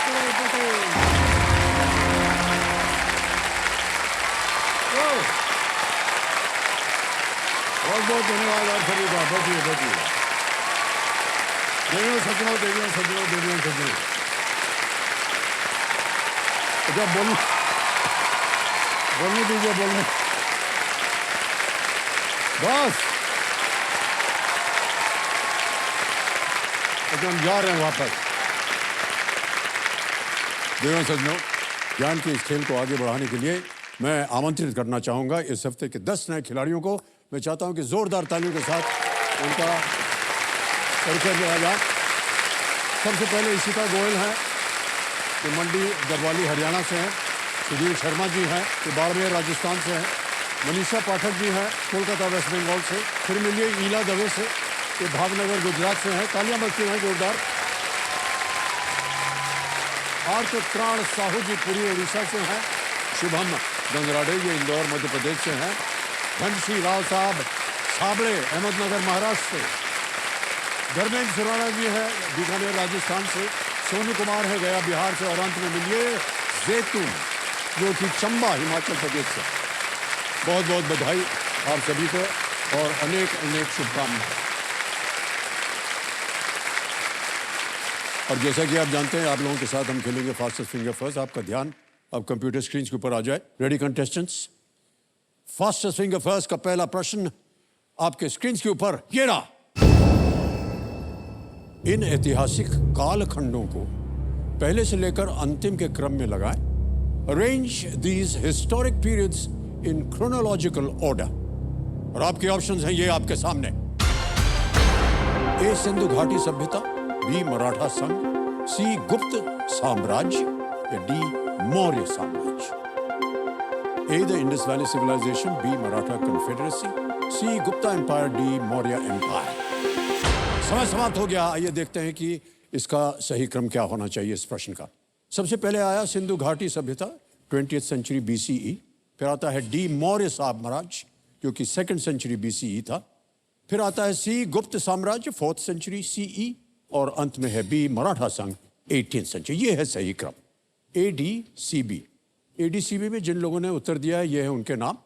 करोड़ पटेल। बहुत बहुत धन्यवाद आप सभी का। बैठिए बैठिए। देवियों सज्जनों, देवियों सज्जनों, देवियों सज्जनों, जब बोलने दीजिए, बोलने। बस हम जा रहे हैं वापस। देवियों सज्जनों, ज्ञान के इस खेल को आगे बढ़ाने के लिए मैं आमंत्रित करना चाहूंगा इस हफ्ते के 10 नए खिलाड़ियों को। मैं चाहता हूं कि जोरदार तालियों के साथ उनका परिचय दिया जाए। सबसे पहले इशिता गोयल हैं, जो मंडी गढ़वाली हरियाणा से हैं। सुधीर शर्मा जी हैं, जो बाड़मेर राजस्थान से हैं। मनीषा पाठक जी हैं, कोलकाता वेस्ट बंगाल से। फिर मिलिए ईला दवे से, जो भावनगर गुजरात से हैं। तालियां बजती हैं जोरदार। आर्थ त्राण साहू जी पुरी उड़ीसा से हैं। शुभम गंगराडे ये इंदौर मध्य प्रदेश से हैं। घनश्री राव साहब साबड़े अहमदनगर महाराष्ट्र से। धर्मेंद्र सुराणा जी है बीकानेर राजस्थान से। सोनू कुमार है गया बिहार से। और अंत में मिलिए जैतून, जो कि चंबा हिमाचल प्रदेश से। बहुत बहुत बधाई आप सभी को और अनेक अनेक शुभकामनाएं। और जैसा कि आप जानते हैं, आप लोगों के साथ हम खेलेंगे फास्टेस्ट फिंगर फर्स्ट। आपका ध्यान अब कंप्यूटर स्क्रीन के ऊपर आ जाए। Ready contestants? Fastest finger first का पहला प्रश्न आपके स्क्रीन के ऊपर ये रहा। इन ऐतिहासिक कालखंडों को पहले से लेकर अंतिम के क्रम में लगाएं। Arrange these historic periods in chronological order. और आपके ऑप्शंस हैं ये आपके सामने। ए सिंधु घाटी सभ्यता, बी मराठा संघ, सी गुप्त साम्राज्य या डी मौर्य साम्राज्य। A the Indus Valley Civilization, B Maratha Confederacy, C Gupta Empire, D Maurya Empire. समय समाप्त हो गया। आइए देखते हैं कि इसका सही क्रम क्या होना चाहिए इस प्रश्न का। सबसे पहले आया सिंधु घाटी सभ्यता 20th सेंचुरी BCE। फिर आता है डी मौर्य साम्राज्य, जो कि 2nd सेंचुरी BCE था। फिर आता है सी गुप्त साम्राज्य 4th सेंचुरी CE। और अंत में है बी मराठा संघ 18th सेंचुरी। ये है सही क्रम। ADCB। ADCB में जिन लोगों ने उत्तर दिया है ये है उनके नाम।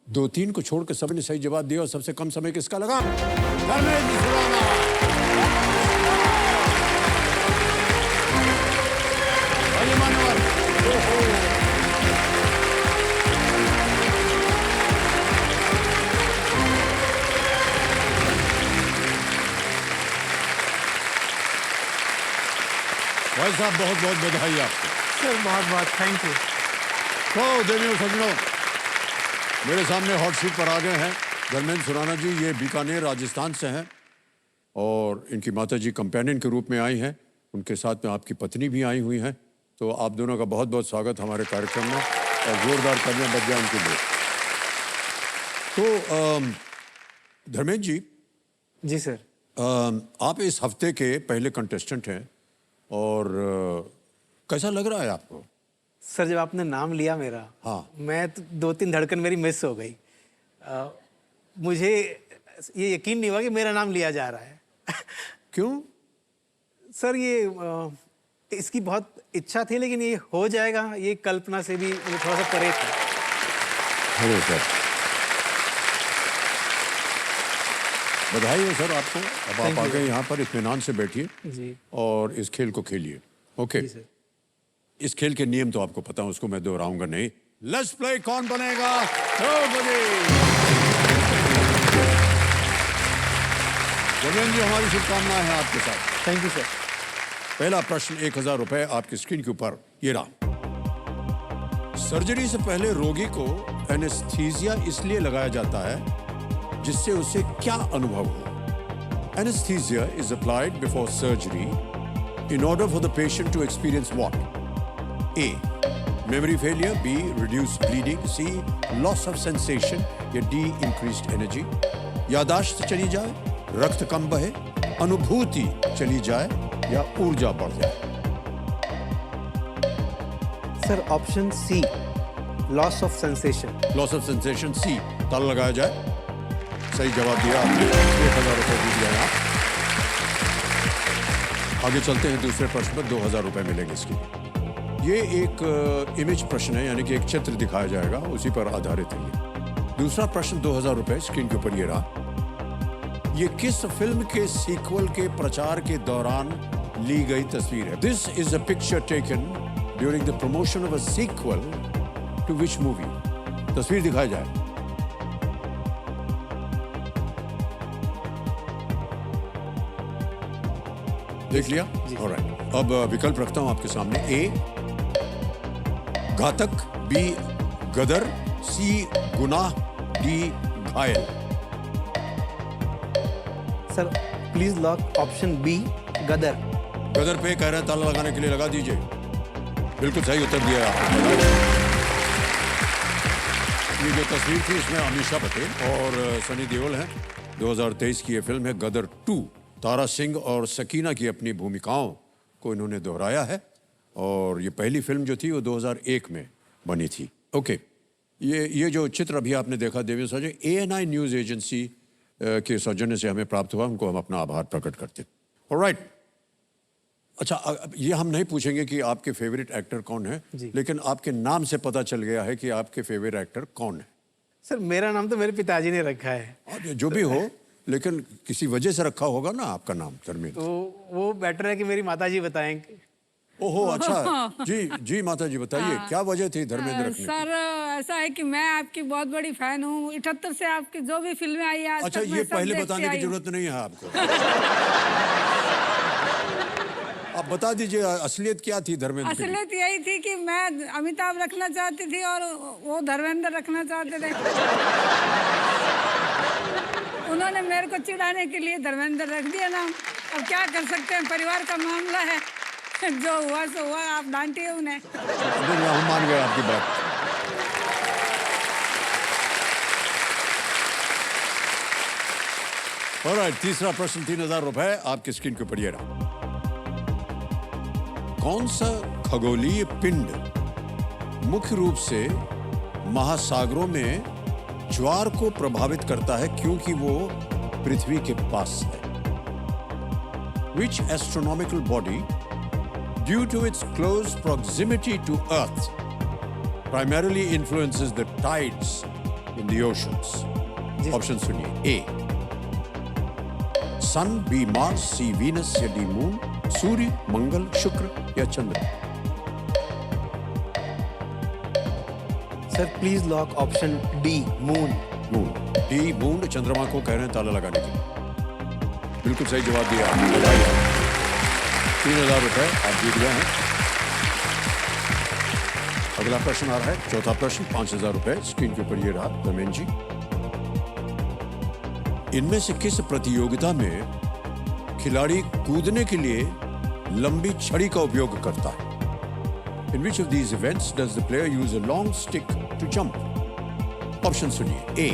2-3 को छोड़कर सभी ने सही जवाब दिया। और सबसे कम समय किसका लगा? धर्मेंद्र सुराणा। भाई साहब बहुत बहुत बधाई आपको। सर बहुत बहुत थैंक यू। तो देवियों सज्जनों, मेरे सामने हॉट सीट पर आ गए हैं धर्मेंद्र सुराणा जी। ये बीकानेर राजस्थान से हैं और इनकी माता जी कंपेनियन के रूप में आई हैं। उनके साथ में आपकी पत्नी भी आई हुई हैं। तो आप दोनों का बहुत बहुत स्वागत हमारे कार्यक्रम में और जोरदार तालियां बज जाए उनके लिए। तो धर्मेंद्र जी। जी सर। आप इस हफ्ते के पहले कंटेस्टेंट हैं और कैसा लग रहा है आपको? सर जब आपने नाम लिया मेरा, हाँ, मैं तो 2-3 धड़कन मेरी मिस हो गई। मुझे ये यकीन नहीं हुआ कि मेरा नाम लिया जा रहा है। क्यों? सर ये इसकी बहुत इच्छा थी, लेकिन ये हो जाएगा ये कल्पना से भी मुझे थोड़ा सा परे था। अरे सर बधाई हो सर आपको। अब आप आ गए यहाँ पर, इत्मीनान से बैठिए जी और इस खेल को खेलिए। ओके जी सर। इस खेल के नियम तो आपको पता है, उसको मैं दोहराऊंगा नहीं। लेट्स प्ले कौन बनेगा द्रौपदी। जगन जी हमारी शुभकामनाएं हैं आपके साथ। Thank you sir. पहला प्रश्न 1000 रुपए आपकी स्क्रीन के ऊपर ये रहा। सर्जरी से पहले रोगी को एनेस्थीसिया इसलिए लगाया जाता है जिससे उसे क्या अनुभव हो? Anaesthesia is applied before surgery in order for the patient to experience what? A. Memory failure. B. Reduced bleeding. C. Loss of sensation. या D. Increased energy. यादाश्त चली जाए, रक्त कम बहे, अनुभूति चली जाए या ऊर्जा बढ़ जाए। Sir option C, loss of sensation. Loss of sensation C। ताला लगाया जाए। सही जवाब दिया आपने। 1000 रुपये जीत गए आप। आगे चलते हैं दूसरे प्रश्न पर। 2000 रुपए मिलेंगे इसके लिए। ये एक इमेज प्रश्न है, यानी कि एक चित्र दिखाया जाएगा, उसी पर आधारित है ये। दूसरा प्रश्न 2000 रुपए स्क्रीन के ऊपर ये रहा। ये किस फिल्म के सीक्वल के प्रचार के दौरान ली गई तस्वीर है? This is a picture taken during the promotion of a sequel to which movie? तस्वीर दिखाया जाए। देख लिया? ऑलराइट। अब विकल्प रखता हूं आपके सामने। ए घातक, बी गदर, सी गुनाह, डी घायल। Sir please lock option B, Gadar. Gadar पे कह रहे हैं, ताला लगाने के लिए लगा दीजिए। बिल्कुल सही उत्तर दिया आपने। ये जो तस्वीर थी इसमें अमीषा पटेल और सनी देओल हैं। 2023 की ये फिल्म है गदर 2। तारा सिंह और सकीना की अपनी भूमिकाओं को इन्होंने दोहराया है और ये पहली फिल्म जो थी वो 2001 में बनी थी। ओके, ये जो चित्र अभी आपने देखा देवेंद्र सौजन्य, ANI न्यूज़ एजेंसी के सौजन्य से हमें प्राप्त हुआ, उनको हम अपना आभार प्रकट करते हैं। ऑलराइट। अच्छा, ये हम नहीं पूछेंगे कि आपके फेवरेट एक्टर कौन है, लेकिन आपके नाम से पता चल गया है कि आपके फेवरेट एक्टर कौन है। सर मेरा नाम तो मेरे पिताजी ने रखा है। और जो भी हो, लेकिन किसी वजह से रखा होगा ना आपका नाम धर्मेंद्र। तो वो बेटर है कि मेरी माताजी बताएंगे। ओहो, अच्छा। जी जी माता जी बताइए, क्या वजह थी धर्मेंद्र रखने की? सर ऐसा है कि मैं आपकी बहुत बड़ी फैन हूँ। 78 से आपकी जो भी फिल्में आई आज अच्छा, तक मैं ये सब पहले देखती बताने की आई हूँ। जरूरत नहीं है आपको। आप बता दीजिए असलियत क्या थी धर्मेंद्र की? असलियत यही थी कि मैं अमिताभ रखना चाहती थी और वो धर्मेंद्र रखना चाहते थे। उन्होंने मेरे को चिढ़ाने के लिए धर्मेंद्र रख दिया नाम। अब क्या कर सकते हैं, परिवार का मामला है। जो हुआ सो हुआ, आप डांटिए उन्हें। हम मान गए आपकी बात। ऑलराइट, तीसरा प्रश्न 3000 रुपए आपकी स्क्रीन के ऊपर ये रहा। कौन सा खगोलीय पिंड मुख्य रूप से महासागरों में ज्वार को प्रभावित करता है क्योंकि वो पृथ्वी के पास है? Which astronomical body, due to its close proximity to Earth, primarily influences the tides in the oceans? Option सुनिए। A sun, B Mars, C Venus या D मून, सूर्य, मंगल, शुक्र या चंद्र? Sir please lock option D, moon. Moon. D moon, चंद्रमा को कह रहे हैं ताला लगाने के लिए। बिल्कुल सही जवाब दिया आपने, बधाई है। 3000 रुपए आप जीत गए हैं। अगला प्रश्न आ रहा है, चौथा प्रश्न, 5000 रुपए स्क्रीन के ऊपर ये रहा। धर्मेंद्र जी, इनमें से किस प्रतियोगिता में खिलाड़ी कूदने के लिए लंबी छड़ी का उपयोग करता है? In which of these events does the player use a long stick to jump? Option सुनिए। A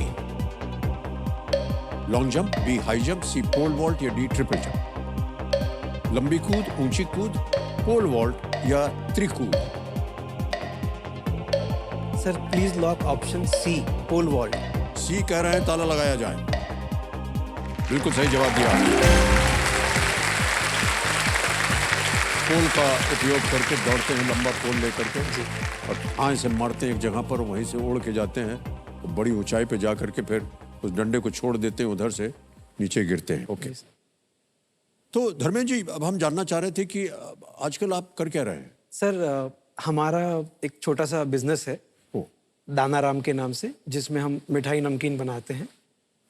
long jump, B high jump, C pole vault या D ट्रिपल जंप? लंबी कूद, ऊंची कूद, पोल वॉल्ट या त्रिकूद? Sir please lock option C, pole vault. C कह रहे हैं ताला लगाया जाए। बिल्कुल सही जवाब दिया। पोल का उपयोग करके दौड़ते हैं, लंबा पोल लेकर के, और ठाए से मारते हैं एक जगह पर, वहीं से उड़ के जाते हैं तो बड़ी ऊंचाई पे जा करके फिर उस डंडे को छोड़ देते हैं, उधर से नीचे गिरते हैं। ओके, तो धर्मेंद्र जी, अब हम जानना चाह रहे थे कि आजकल आप कर क्या रहे हैं? सर हमारा एक छोटा सा बिजनेस है दानाराम के नाम से, जिसमें हम मिठाई नमकीन बनाते हैं।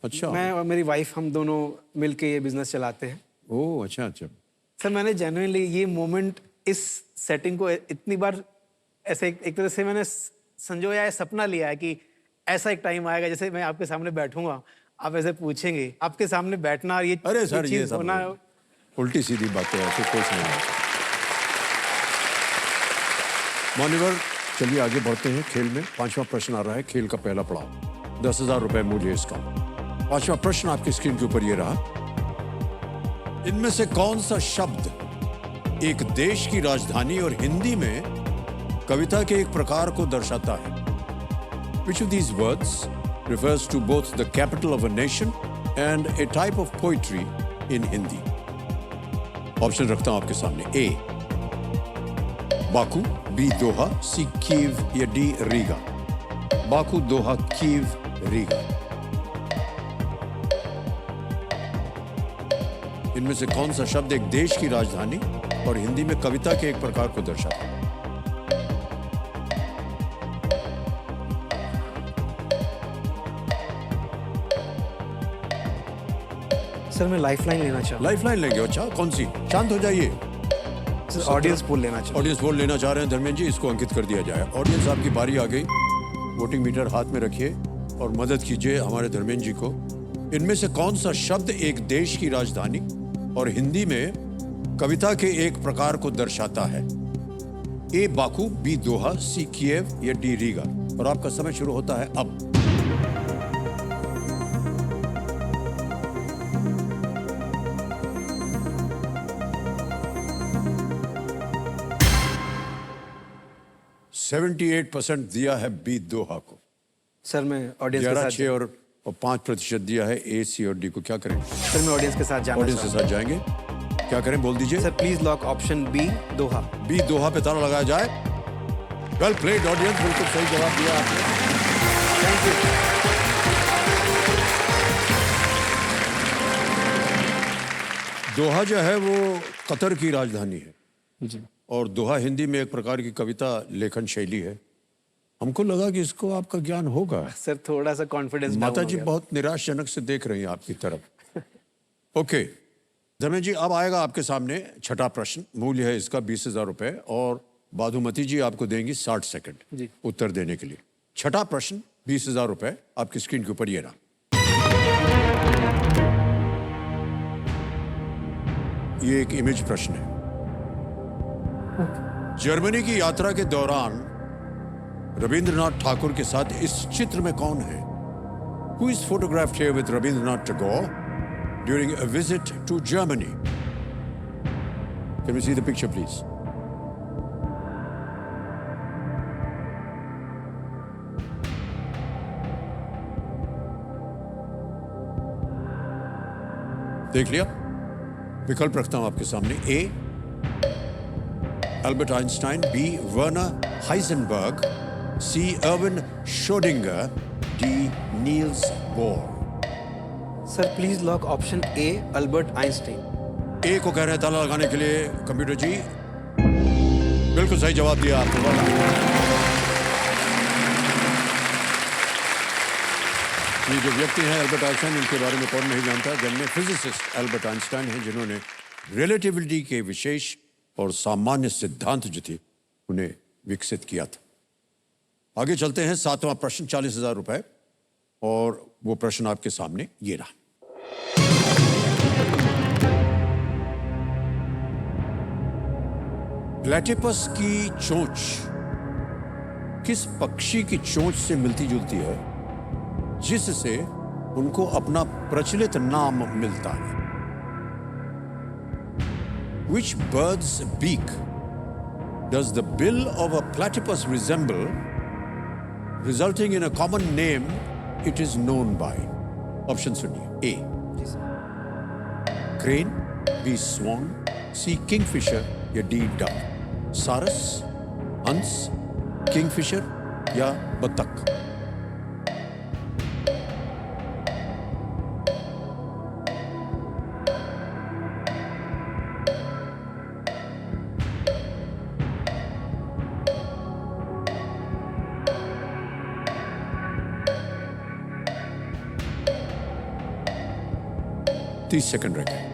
अच्छा। मैं और मेरी वाइफ, हम दोनों मिलके ये बिजनेस चलाते हैं। ओह, अच्छा अच्छा। सर मैंने जेन्युइनली ये मोमेंट, इस सेटिंग को इतनी बार ऐसे एक तरह से मैंने संजोया है, सपना लिया है कि ऐसा एक टाइम आएगा जैसे मैं आपके सामने बैठूंगा, आप ऐसे पूछेंगे, आपके सामने बैठना और ये अरे सर, ये चीज होना। उल्टी सीधी बातें हैं, ऐसे कुछ नहीं है। मान्यवर, चलिए आगे बढ़ते हैं खेल में। पांचवा प्रश्न आ रहा है, खेल का पहला पड़ाव। 10,000 रुपए मूल्य इसका। पांचवा प्रश्न आपकी स्क्रीन के ऊपर ये रहा। इनमें से कौन सा शब्द एक देश की राजधानी और हिंदी में कविता के एक प्रकार को दर्शाता है? Which of these words refers to both the capital of a nation and a type of poetry in Hindi? Option रखता हूं आपके सामने। ए बाकू, बी दोहा, सी कीव या डी रीगा। बाकू, दोहा, कीव, रीगा। इनमें से कौन सा शब्द एक देश की राजधानी और हिंदी में कविता के एक प्रकार को दर्शाता है? सर मैं लाइफलाइन लेना चाहूँ। लाइफलाइन लेंगे? अच्छा, कौन सी? शांत हो जाइए। सर ऑडियंस पोल लेना चाहूँ। ऑडियंस पोल लेना चाह रहे हैं धर्मेंद्र जी, इसको अंकित कर दिया जाए। ऑडियंस, आपकी बारी आ गई। वोटिंग मीटर हाथ में रखिए और मदद कीजिए हमारे धर्मेंद्र जी को। इनमें से कौन सा शब्द एक देश की राजधानी और हिंदी में कविता के एक प्रकार को दर्शाता है? ए बाकू, बी दोहा, सी कीव या डी रीगा। और आपका समय शुरू होता है अब। %78 दिया है बी दोहा को। सर मैं ऑडियंस के 11, साथ 6 और 5% दिया है ए, सी और डी को। क्या करें? सर मैं ऑडियंस के साथ जाना ऑडियंस के साथ जाएंगे। क्या करें, बोल दीजिए। Sir please lock option B Doha. B Doha पे ताला लगाया जाए। वेल प्लेड ऑडियंस, बिल्कुल सही जवाब दिया आपने। Thank you. दोहा जो है वो कतर की राजधानी है जी। और दोहा हिंदी में एक प्रकार की कविता लेखन शैली है। हमको लगा कि इसको आपका ज्ञान होगा। सर थोड़ा सा कॉन्फिडेंस माता जी बहुत निराशजनक से देख रही हैं आपकी तरफ। ओके धर्मेंद्र जी, अब आएगा आपके सामने छठा प्रश्न। मूल्य है इसका 20,000 रुपए और बाधुमती जी आपको देंगी 60 सेकंड जी। उत्तर देने के लिए। छठा प्रश्न 20,000 रुपए आपकी स्क्रीन के ऊपर ये रहा। ये एक इमेज प्रश्न है। जर्मनी की यात्रा के दौरान रविंद्रनाथ ठाकुर के साथ इस चित्र में कौन है? Who is photographed here with Rabindranath Tagore during a visit to Germany? Can we see the picture, please? देख लिया? विकल्प रखता हूं आपके सामने। A Albert Einstein, B Werner Heisenberg, C Erwin Schrodinger, D Niels Bohr. Sir please lock option A Albert Einstein. A को कह रहे हैं ताला लगाने के लिए कंप्यूटर जी। बिल्कुल सही जवाब दिया आपने। ये जो व्यक्ति हैं अल्बर्ट आइंस्टाइन, इनके बारे में कौन नहीं जानता। जन्मे फिजिसिस्ट अल्बर्ट आइंस्टाइन हैं जिन्होंने रिलेटिविटी के विशेष और सामान्य सिद्धांत जो थे उन्हें विकसित किया था। आगे चलते हैं। 7वां प्रश्न 40,000 रुपए और वो प्रश्न आपके सामने ये रहा। प्लेटिपस की चोंच किस पक्षी की चोंच से मिलती जुलती है जिससे उनको अपना प्रचलित नाम मिलता है? Which bird's beak does the bill of a platypus resemble, resulting in a common name it is known by? Option सुनिए। A crane, B swan, C kingfisher या D duck। सारस, हंस, किंगफिशर या बतख। तीस सेकंड रखें।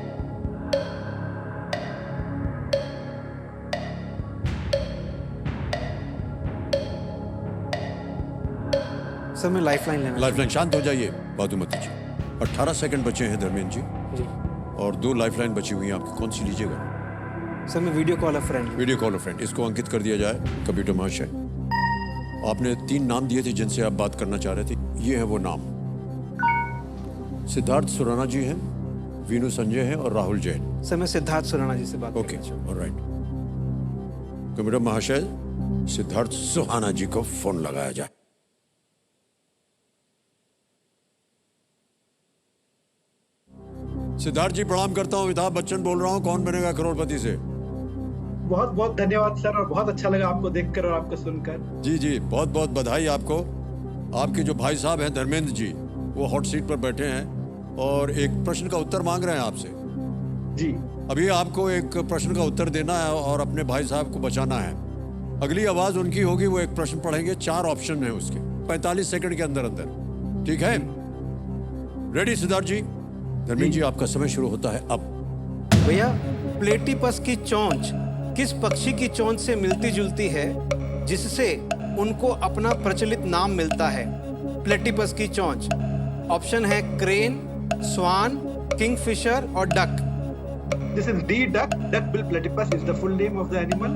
सर मैं lifeline लेना। लाइफलाइन, शांत हो जाइए बाधुमती जी। 18 सेकंड बचे हैं धर्मेंद्र जी जी। और 2 लाइफलाइन बची हुई हैं आपकी। कौन सी लीजिएगा? सर मैं वीडियो कॉल अ फ्रेंड। वीडियो कॉल अ फ्रेंड, इसको अंकित कर दिया जाए कंप्यूटर महाशय। आपने 3 नाम दिए थे जिनसे आप बात करना चाह रहे थे। ये है वो नाम। सिद्धार्थ सुराना जी हैं, वीनू संजय हैं और राहुल जैन। सर मैं सिद्धार्थ सुराना जी से बात ओके, करना चाहूँ। ऑलराइट। कंप्यूटर महाशय, सिद्धार्थ सुहाना जी को फोन लगाया जाए। सिद्धार्थ जी प्रणाम करता हूँ, अमिताभ बच्चन बोल रहा हूँ, कौन बनेगा करोड़पति से। बहुत बहुत धन्यवाद सर, और बहुत अच्छा लगा आपको देखकर और आपको सुनकर। जी जी, बहुत बहुत बधाई आपको। आपके जो भाई साहब हैं धर्मेंद्र जी, वो हॉट सीट पर बैठे हैं और एक प्रश्न का उत्तर मांग रहे हैं आपसे। जी अभी आपको एक प्रश्न का उत्तर देना है और अपने भाई साहब को बचाना है। अगली आवाज उनकी होगी, वो एक प्रश्न पढ़ेंगे, 4 ऑप्शन है उसके, 45 सेकंड के अंदर अंदर, ठीक है? रेडी सिद्धार्थ जी? धर्मेंद्र जी आपका समय शुरू होता है अब। भैया, प्लेटिपस की चोंच किस पक्षी की चोंच से मिलती जुलती है जिससे उनको अपना प्रचलित नाम मिलता है? प्लेटिपस की चोंच। ऑप्शन है क्रेन, स्वान, किंगफिशर और duck. This is D duck. Duck bill platypus is the full name of the animal.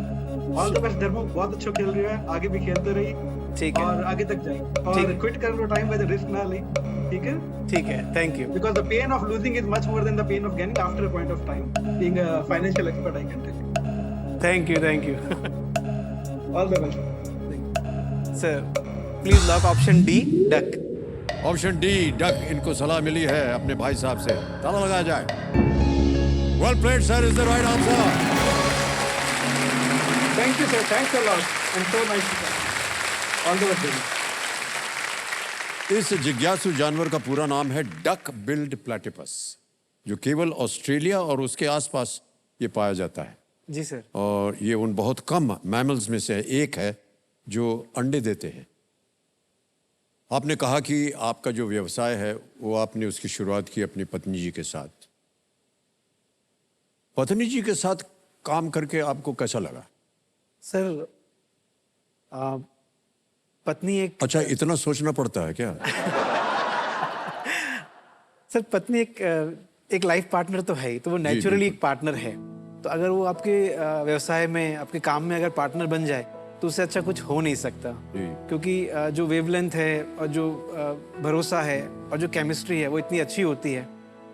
All the best धर्मो, बहुत अच्छा खेल रहे हैं, आगे भी खेलते रहिए। ठीक है। और आगे तक जाइए ठीक और है। क्विट कर लो टाइम बाय द रिस्क ना ले, ठीक है? ठीक है, thank you. Because the pain of losing is much more than the pain of gaining after a point of time. Being a financial expert I can tell you. Thank you, thank you. All the best sir please lock option D, duck. Option D duck, इनको सलाह मिली है अपने भाई साहब से, ताला लगाया जाए। Well played sir, is the right answer. Thank you sir, thanks a lot and so nice to talk. All the best. इस जिज्ञासु जानवर का पूरा नाम है डक बिल्ड प्लेटिपस, जो केवल ऑस्ट्रेलिया और उसके आसपास ये पाया जाता है। जी सर। और ये उन बहुत कम मैमल्स में से एक है जो अंडे देते हैं। आपने कहा कि आपका जो व्यवसाय है वो आपने उसकी शुरुआत की अपनी पत्नी जी के साथ। पत्नी जी के साथ काम करके आपको कैसा लगा? सर पत्नी एक, अच्छा, इतना सोचना पड़ता है क्या? सर पत्नी एक लाइफ पार्टनर तो है ही, तो वो नेचुरली एक पार्टनर है। तो अगर वो आपके व्यवसाय में, आपके काम में अगर पार्टनर बन जाए तो उससे अच्छा कुछ हो नहीं सकता। क्योंकि जो वेवलेंथ है और जो भरोसा है और जो केमिस्ट्री है वो इतनी अच्छी होती है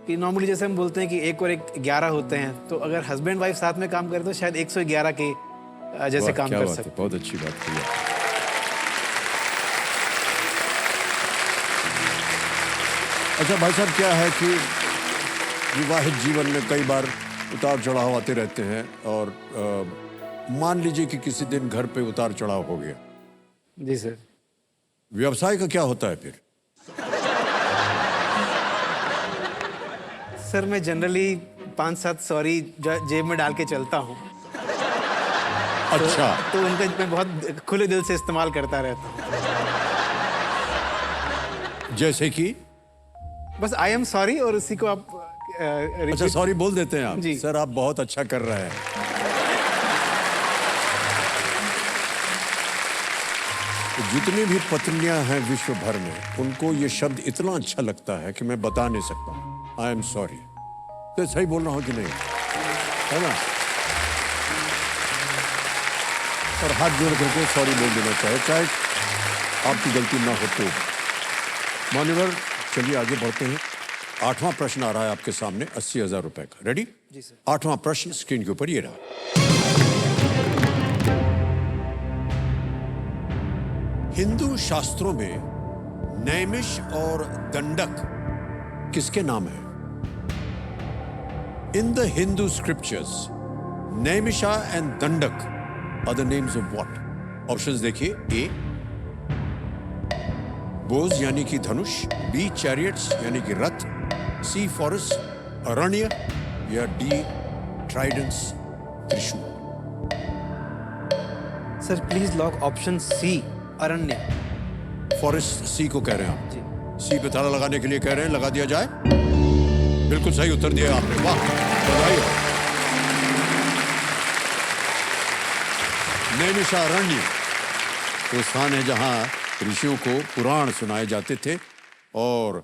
कि नॉर्मली जैसे हम बोलते हैं कि 1 और 1 11 होते हैं, तो अगर हस्बैंड वाइफ साथ में काम करें तो शायद 111 के जैसे वाह, काम क्या कर बात है, सकते। बहुत अच्छी बात की है। अच्छा भाई साहब, क्या है कि विवाहित जीवन में कई बार उतार चढ़ाव आते रहते हैं और मान लीजिए कि किसी दिन घर पे उतार चढ़ाव हो गया, जी सर। व्यवसाय का क्या होता है फिर? सर मैं जनरली 5-7 सॉरी जेब में डाल के चलता हूँ। अच्छा, तो उनका मैं बहुत खुले दिल से इस्तेमाल करता रहता हूँ। जैसे कि बस आई एम सॉरी और उसी को आप अच्छा सॉरी बोल देते हैं आप? जी। सर आप बहुत अच्छा कर रहे हैं। तो जितनी भी पत्नियां हैं विश्व भर में, उनको ये शब्द इतना अच्छा लगता है कि मैं बता नहीं सकता। I am sorry. तो सही बोल रहा हूं कि नहीं, है ना? और हाथ जोड़ करके सॉरी बोल देना चाहिए, चाहे आपकी गलती ना हो तो। मान्यवर, चलिए आगे बढ़ते हैं। 8वां प्रश्न आ रहा है आपके सामने, 80,000 रुपए का। रेडी? जी सर। 8वां प्रश्न स्क्रीन के ऊपर ये रहा। हिंदू शास्त्रों में नैमिष और दंडक किसके नाम है? In the Hindu scriptures, Naimisha and Dandak are the names of what? Options देखिए। ए बोज यानी कि धनुष, बी चैरियट्स यानी कि रथ, सी फॉरेस्ट अरण्य, या डी ट्राइडेंट्स त्रिशूल। Sir please lock option C, अरण्य। फॉरेस्ट सी को कह रहे हैं आप? जी। सी पे ताला लगाने के लिए कह रहे हैं, लगा दिया जाए। बिल्कुल सही उत्तर दिया आपने, वाह, बधाई हो। नैमिषारण्य वो स्थान है जहां ऋषियों को पुराण सुनाए जाते थे, और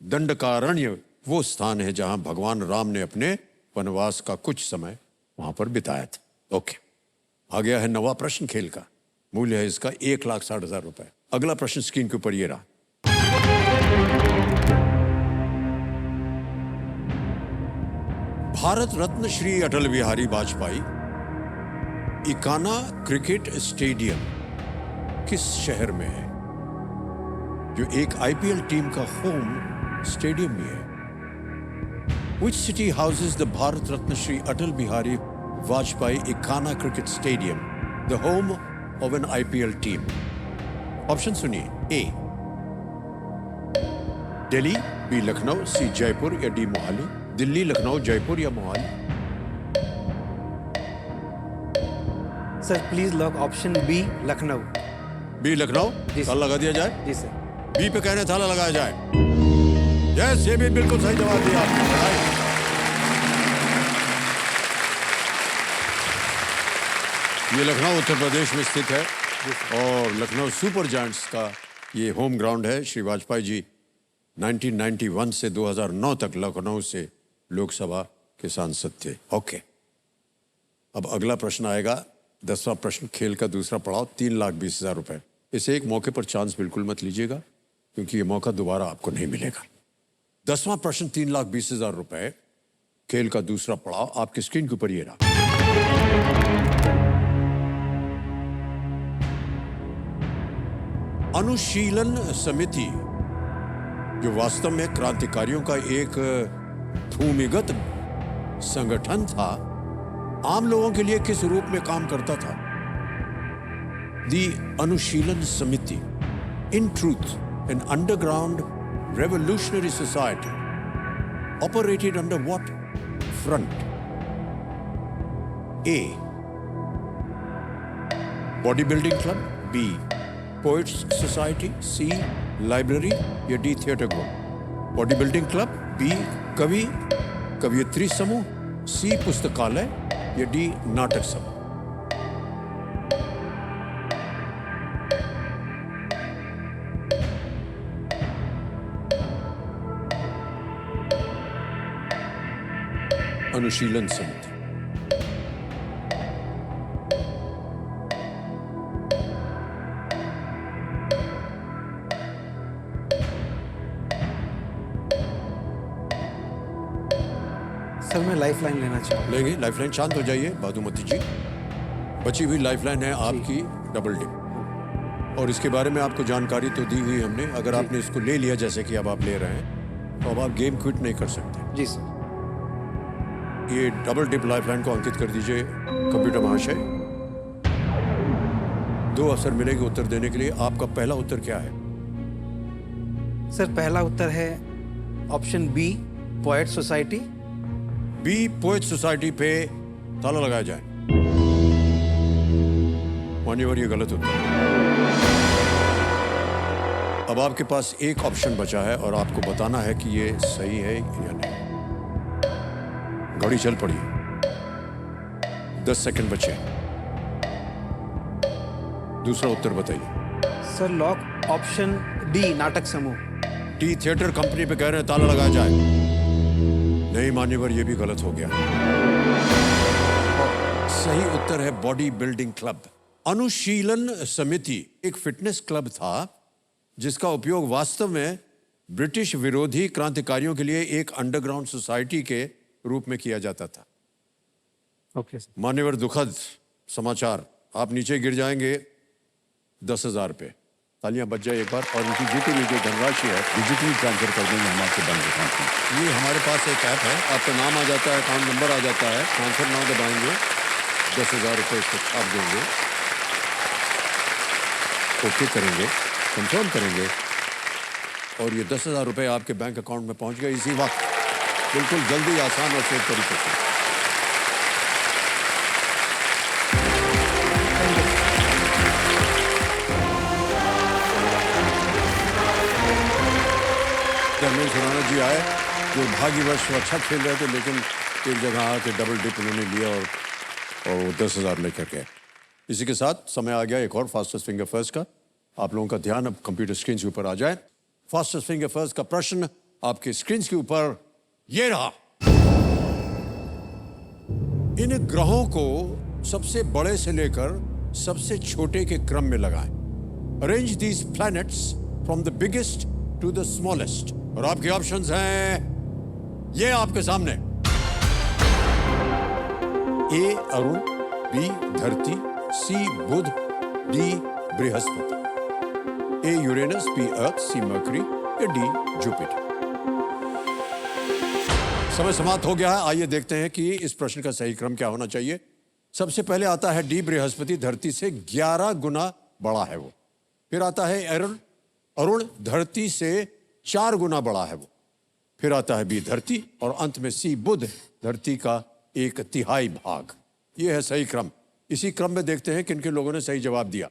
दंडकारण्य वो स्थान है जहां भगवान राम ने अपने वनवास का कुछ समय वहां पर बिताया था। ओके, आ गया है 9वां प्रश्न खेल का। मूल्य है इसका 1,60,000 रुपए। अगला प्रश्न स्क्रीन के ऊपर ये रहा। भारत रत्न श्री अटल बिहारी वाजपेयी इकाना क्रिकेट स्टेडियम किस शहर में है, जो एक आईपीएल टीम का होम स्टेडियम भी है? Which city houses the Bharat Ratna Shri Atal Bihari Vajpayee Ekhana Cricket Stadium, the home of an IPL team? Option सुनिए। A Delhi, B Lucknow, C Jaipur या D मोहाली। दिल्ली, लखनऊ, जयपुर या Mohali? Sir please lock option B Lucknow. B Lucknow, जी sir. ताला लगा दिया जाए। जी sir. B पे कहने ताला लगाया जाए। यस, ये भी बिल्कुल सही जवाब दिया आपने। ये लखनऊ उत्तर प्रदेश में स्थित है और लखनऊ सुपर जायंट्स का ये होम ग्राउंड है। श्री वाजपेयी जी 1991 से 2009 तक लखनऊ से लोकसभा के सांसद थे। ओके, अब अगला प्रश्न आएगा, 10वां प्रश्न, खेल का दूसरा पड़ाव, 3,20,000 रुपए। इसे एक मौके पर चांस बिल्कुल मत लीजिएगा, क्योंकि ये मौका दोबारा आपको नहीं मिलेगा। 10वां प्रश्न, 3,20,000 रुपए, खेल का दूसरा पड़ाव, आपकी स्क्रीन के ऊपर ये रहा। अनुशीलन समिति, जो वास्तव में क्रांतिकारियों का एक भूमिगत संगठन था, आम लोगों के लिए किस रूप में काम करता था? दी अनुशीलन समिति, in truth an underground revolutionary society, operated under what front? A bodybuilding club, B poets society, C library या D theatre group? bodybuilding club, B कवि कवियत्री समूह, C पुस्तकालय या D नाटक समूह? अनुशीलन समिति। सर मैं लाइफलाइन लेना चाहूँगा। लेंगे लाइफलाइन। शांत हो जाइए भादुमती जी। बची हुई लाइफलाइन है आपकी डबल डिप, और इसके बारे में आपको जानकारी तो दी हुई हमने। अगर आपने इसको ले लिया जैसे कि अब आप ले रहे हैं, तो अब आप गेम क्विट नहीं कर सकते। जी सर। ये डबल डिप लाइफलाइन को अंकित कर दीजिए कंप्यूटर महाशय। 2 अवसर मिलेंगे उत्तर देने के लिए। आपका पहला उत्तर क्या है? सर पहला उत्तर है option B poet society. B poet society पे ताला लगाया जाए। मान्यवर, ये गलत उत्तर है। अब आपके पास एक ऑप्शन बचा है और आपको बताना है कि ये सही है या नहीं। घड़ी चल पड़ी, 10 सेकंड बचे। दूसरा उत्तर बताइए। सर लॉक ऑप्शन डी नाटक समूह। डी थिएटर कंपनी पे कह रहे हैं ताला लगाया जाए। नहीं मान्यवर, ये भी गलत हो गया। सही उत्तर है बॉडी बिल्डिंग क्लब। अनुशीलन समिति एक फिटनेस क्लब था जिसका उपयोग वास्तव में ब्रिटिश विरोधी क्रांतिकारियों के लिए एक अंडरग्राउंड सोसाइटी के रूप में किया जाता था। Okay sir. मान्यवर, दुखद समाचार, आप नीचे गिर जाएंगे 10,000 पे। तालियां बज जाए एक बार। और इनकी जीती हुई जो धनराशि है डिजिटली ट्रांसफर कर देंगे हम आपके बैंक अकाउंट में। ये हमारे पास एक ऐप है, आपका नाम आ जाता है, अकाउंट नंबर आ जाता है, ट्रांसफर नाउ दबाएंगे, 10,000 रुपये इसको छाप देंगे, ओके करेंगे, कंफर्म करेंगे, और ये 10,000 रुपये आपके बैंक अकाउंट में पहुंच गए इसी वक्त, बिल्कुल जल्दी, आसान और सेफ तरीके से। धर्मेश खुराना जी आए, जो भाग्यवश अच्छा खेल रहे थे, लेकिन एक जगह आके डबल डिप उन्होंने लिया और वो 10,000 लेकर गए। इसी के साथ समय आ गया एक और फास्टेस्ट फिंगर फर्स्ट का। आप लोगों का ध्यान अब कंप्यूटर स्क्रीन के ऊपर आ जाए। फास्टेस्ट फिंगर फर्स्ट का प्रश्न आपके स्क्रीन के ऊपर ये रहा। इन ग्रहों को सबसे बड़े से लेकर सबसे छोटे के क्रम में लगाएं। Arrange these planets from the biggest to the smallest. और आपके ऑप्शंस हैं ये आपके सामने। ए अरुण, बी धरती, सी बुध, डी बृहस्पति। ए यूरेनस, बी अर्थ, सी मर्करी या डी जुपिटर। समय समाप्त हो गया है। आइए देखते हैं कि इस प्रश्न का सही क्रम क्या होना चाहिए। सबसे पहले आता है डी, बृहस्पति धरती से 11 गुना बड़ा है वो। फिर आता है अरुण, अरुण धरती से 4 गुना बड़ा है वो। फिर आता है बी, धरती, और अंत में सी, बुध, धरती का 1/3 भाग। ये है सही क्रम। इसी क्रम में देखते हैं किन किन लोगों ने सही जवाब दिया।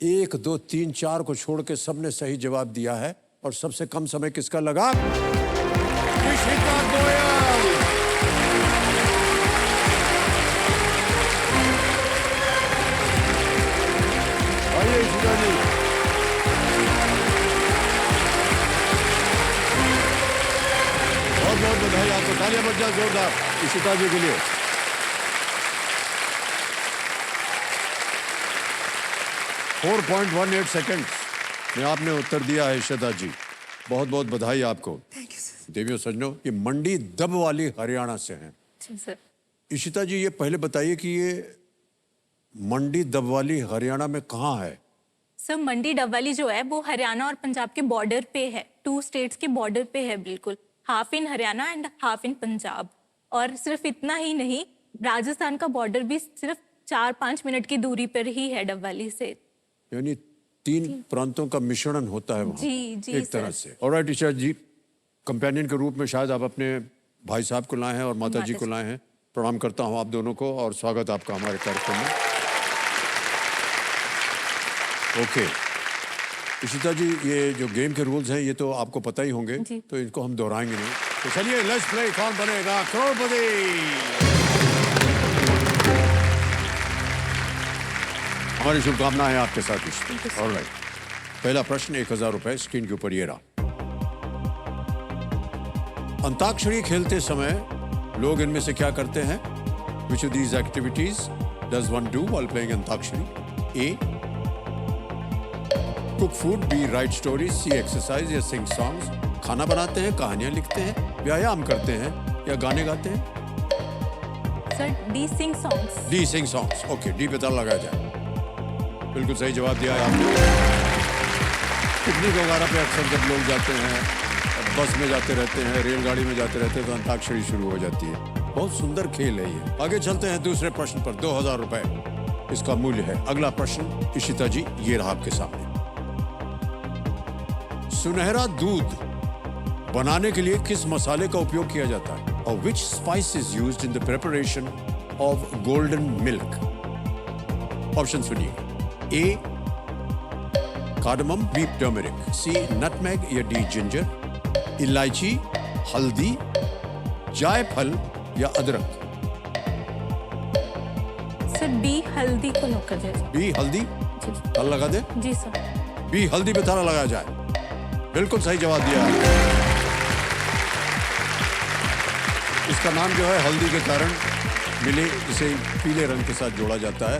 1, 2, 3, 4 को छोड़ के सबने सही जवाब दिया है। और सबसे कम समय किसका लगा? इशिता गोयल। आइए इशिता जी। बहुत बहुत बधाई आपको। तालियां बज जाए जोरदार इशिता जी के लिए। फोर 4.18 सेकेंड में आपने उत्तर दिया है इशिता जी। बहुत बहुत बधाई आपको। देवियों सज्जनों, ये मंडी दब वाली हरियाणा से हैं। जी सर। इशिता जी, ये पहले बताइए कि ये मंडी दब वाली हरियाणा में कहाँ है? सर मंडी डबवाली जो है वो हरियाणा और पंजाब के बॉर्डर पे है। 2 स्टेट्स के बॉर्डर पे है बिल्कुल। Half in Haryana and half in Punjab. और सिर्फ इतना ही नहीं, राजस्थान का बॉर्डर भी सिर्फ 4-5 मिनट की दूरी पर ही है डबवाली से। यानी 3 प्रांतों का मिश्रण होता है वहाँ। जी एक तरह से। ऑलराइट इशिता जी, कंपेनियन के रूप में शायद आप अपने भाई साहब को लाए हैं और माता जी को लाए हैं। प्रणाम करता हूँ आप दोनों को और स्वागत आपका हमारे कार्यक्रम में। ओके इशिता जी, ये जो गेम के रूल्स हैं ये तो आपको पता ही होंगे, तो इनको हम दोहराएंगे नहीं। तो चलिए लेट्स प्ले कौन बनेगा करोड़पति। हमारी शुभकामनाएं हैं आपके साथ इशिता। ऑलराइट, पहला प्रश्न 1000 रुपए स्क्रीन के ऊपर ये रहा। अंताक्षरी खेलते समय लोग इनमें से क्या करते हैं? Which of these activities does one do while playing antakshari? A, cook food, B, write stories, C, exercise या sing songs। खाना बनाते हैं, कहानियां लिखते हैं, व्यायाम करते हैं या गाने गाते हैं? Sir D, sing songs. D, sing songs. Okay, D पे ताला लगाया जाए। बिल्कुल सही जवाब दिया है आपने। पिकनिक वगैरह पे अक्सर जब लोग जाते हैं, बस में जाते रहते हैं, रेलगाड़ी में जाते रहते हैं, तो अंताक्षरी शुरू हो जाती है। बहुत सुंदर खेल है ये। आगे चलते हैं दूसरे प्रश्न पर। 2000 रुपए इसका मूल्य है। अगला प्रश्न इशिता जी ये रहा आपके सामने। सुनहरा दूध बनाने के लिए किस मसाले का उपयोग किया जाता है? और which spice is used in the preparation of golden milk? Option सुनिए। A, cardamom, B, turmeric, C, nutmeg या डी, जिंजर, इलायची, हल्दी, जायफल या अदरक? सर बी, हल्दी को लॉक कर दीजिए। बी, हल्दी। ताला लगा दे। जी सर। बी, हल्दी पे ताला लगाया जाए। बिल्कुल सही जवाब दिया है। इसका नाम जो है हल्दी के कारण मिले, इसे पीले रंग के साथ जोड़ा जाता है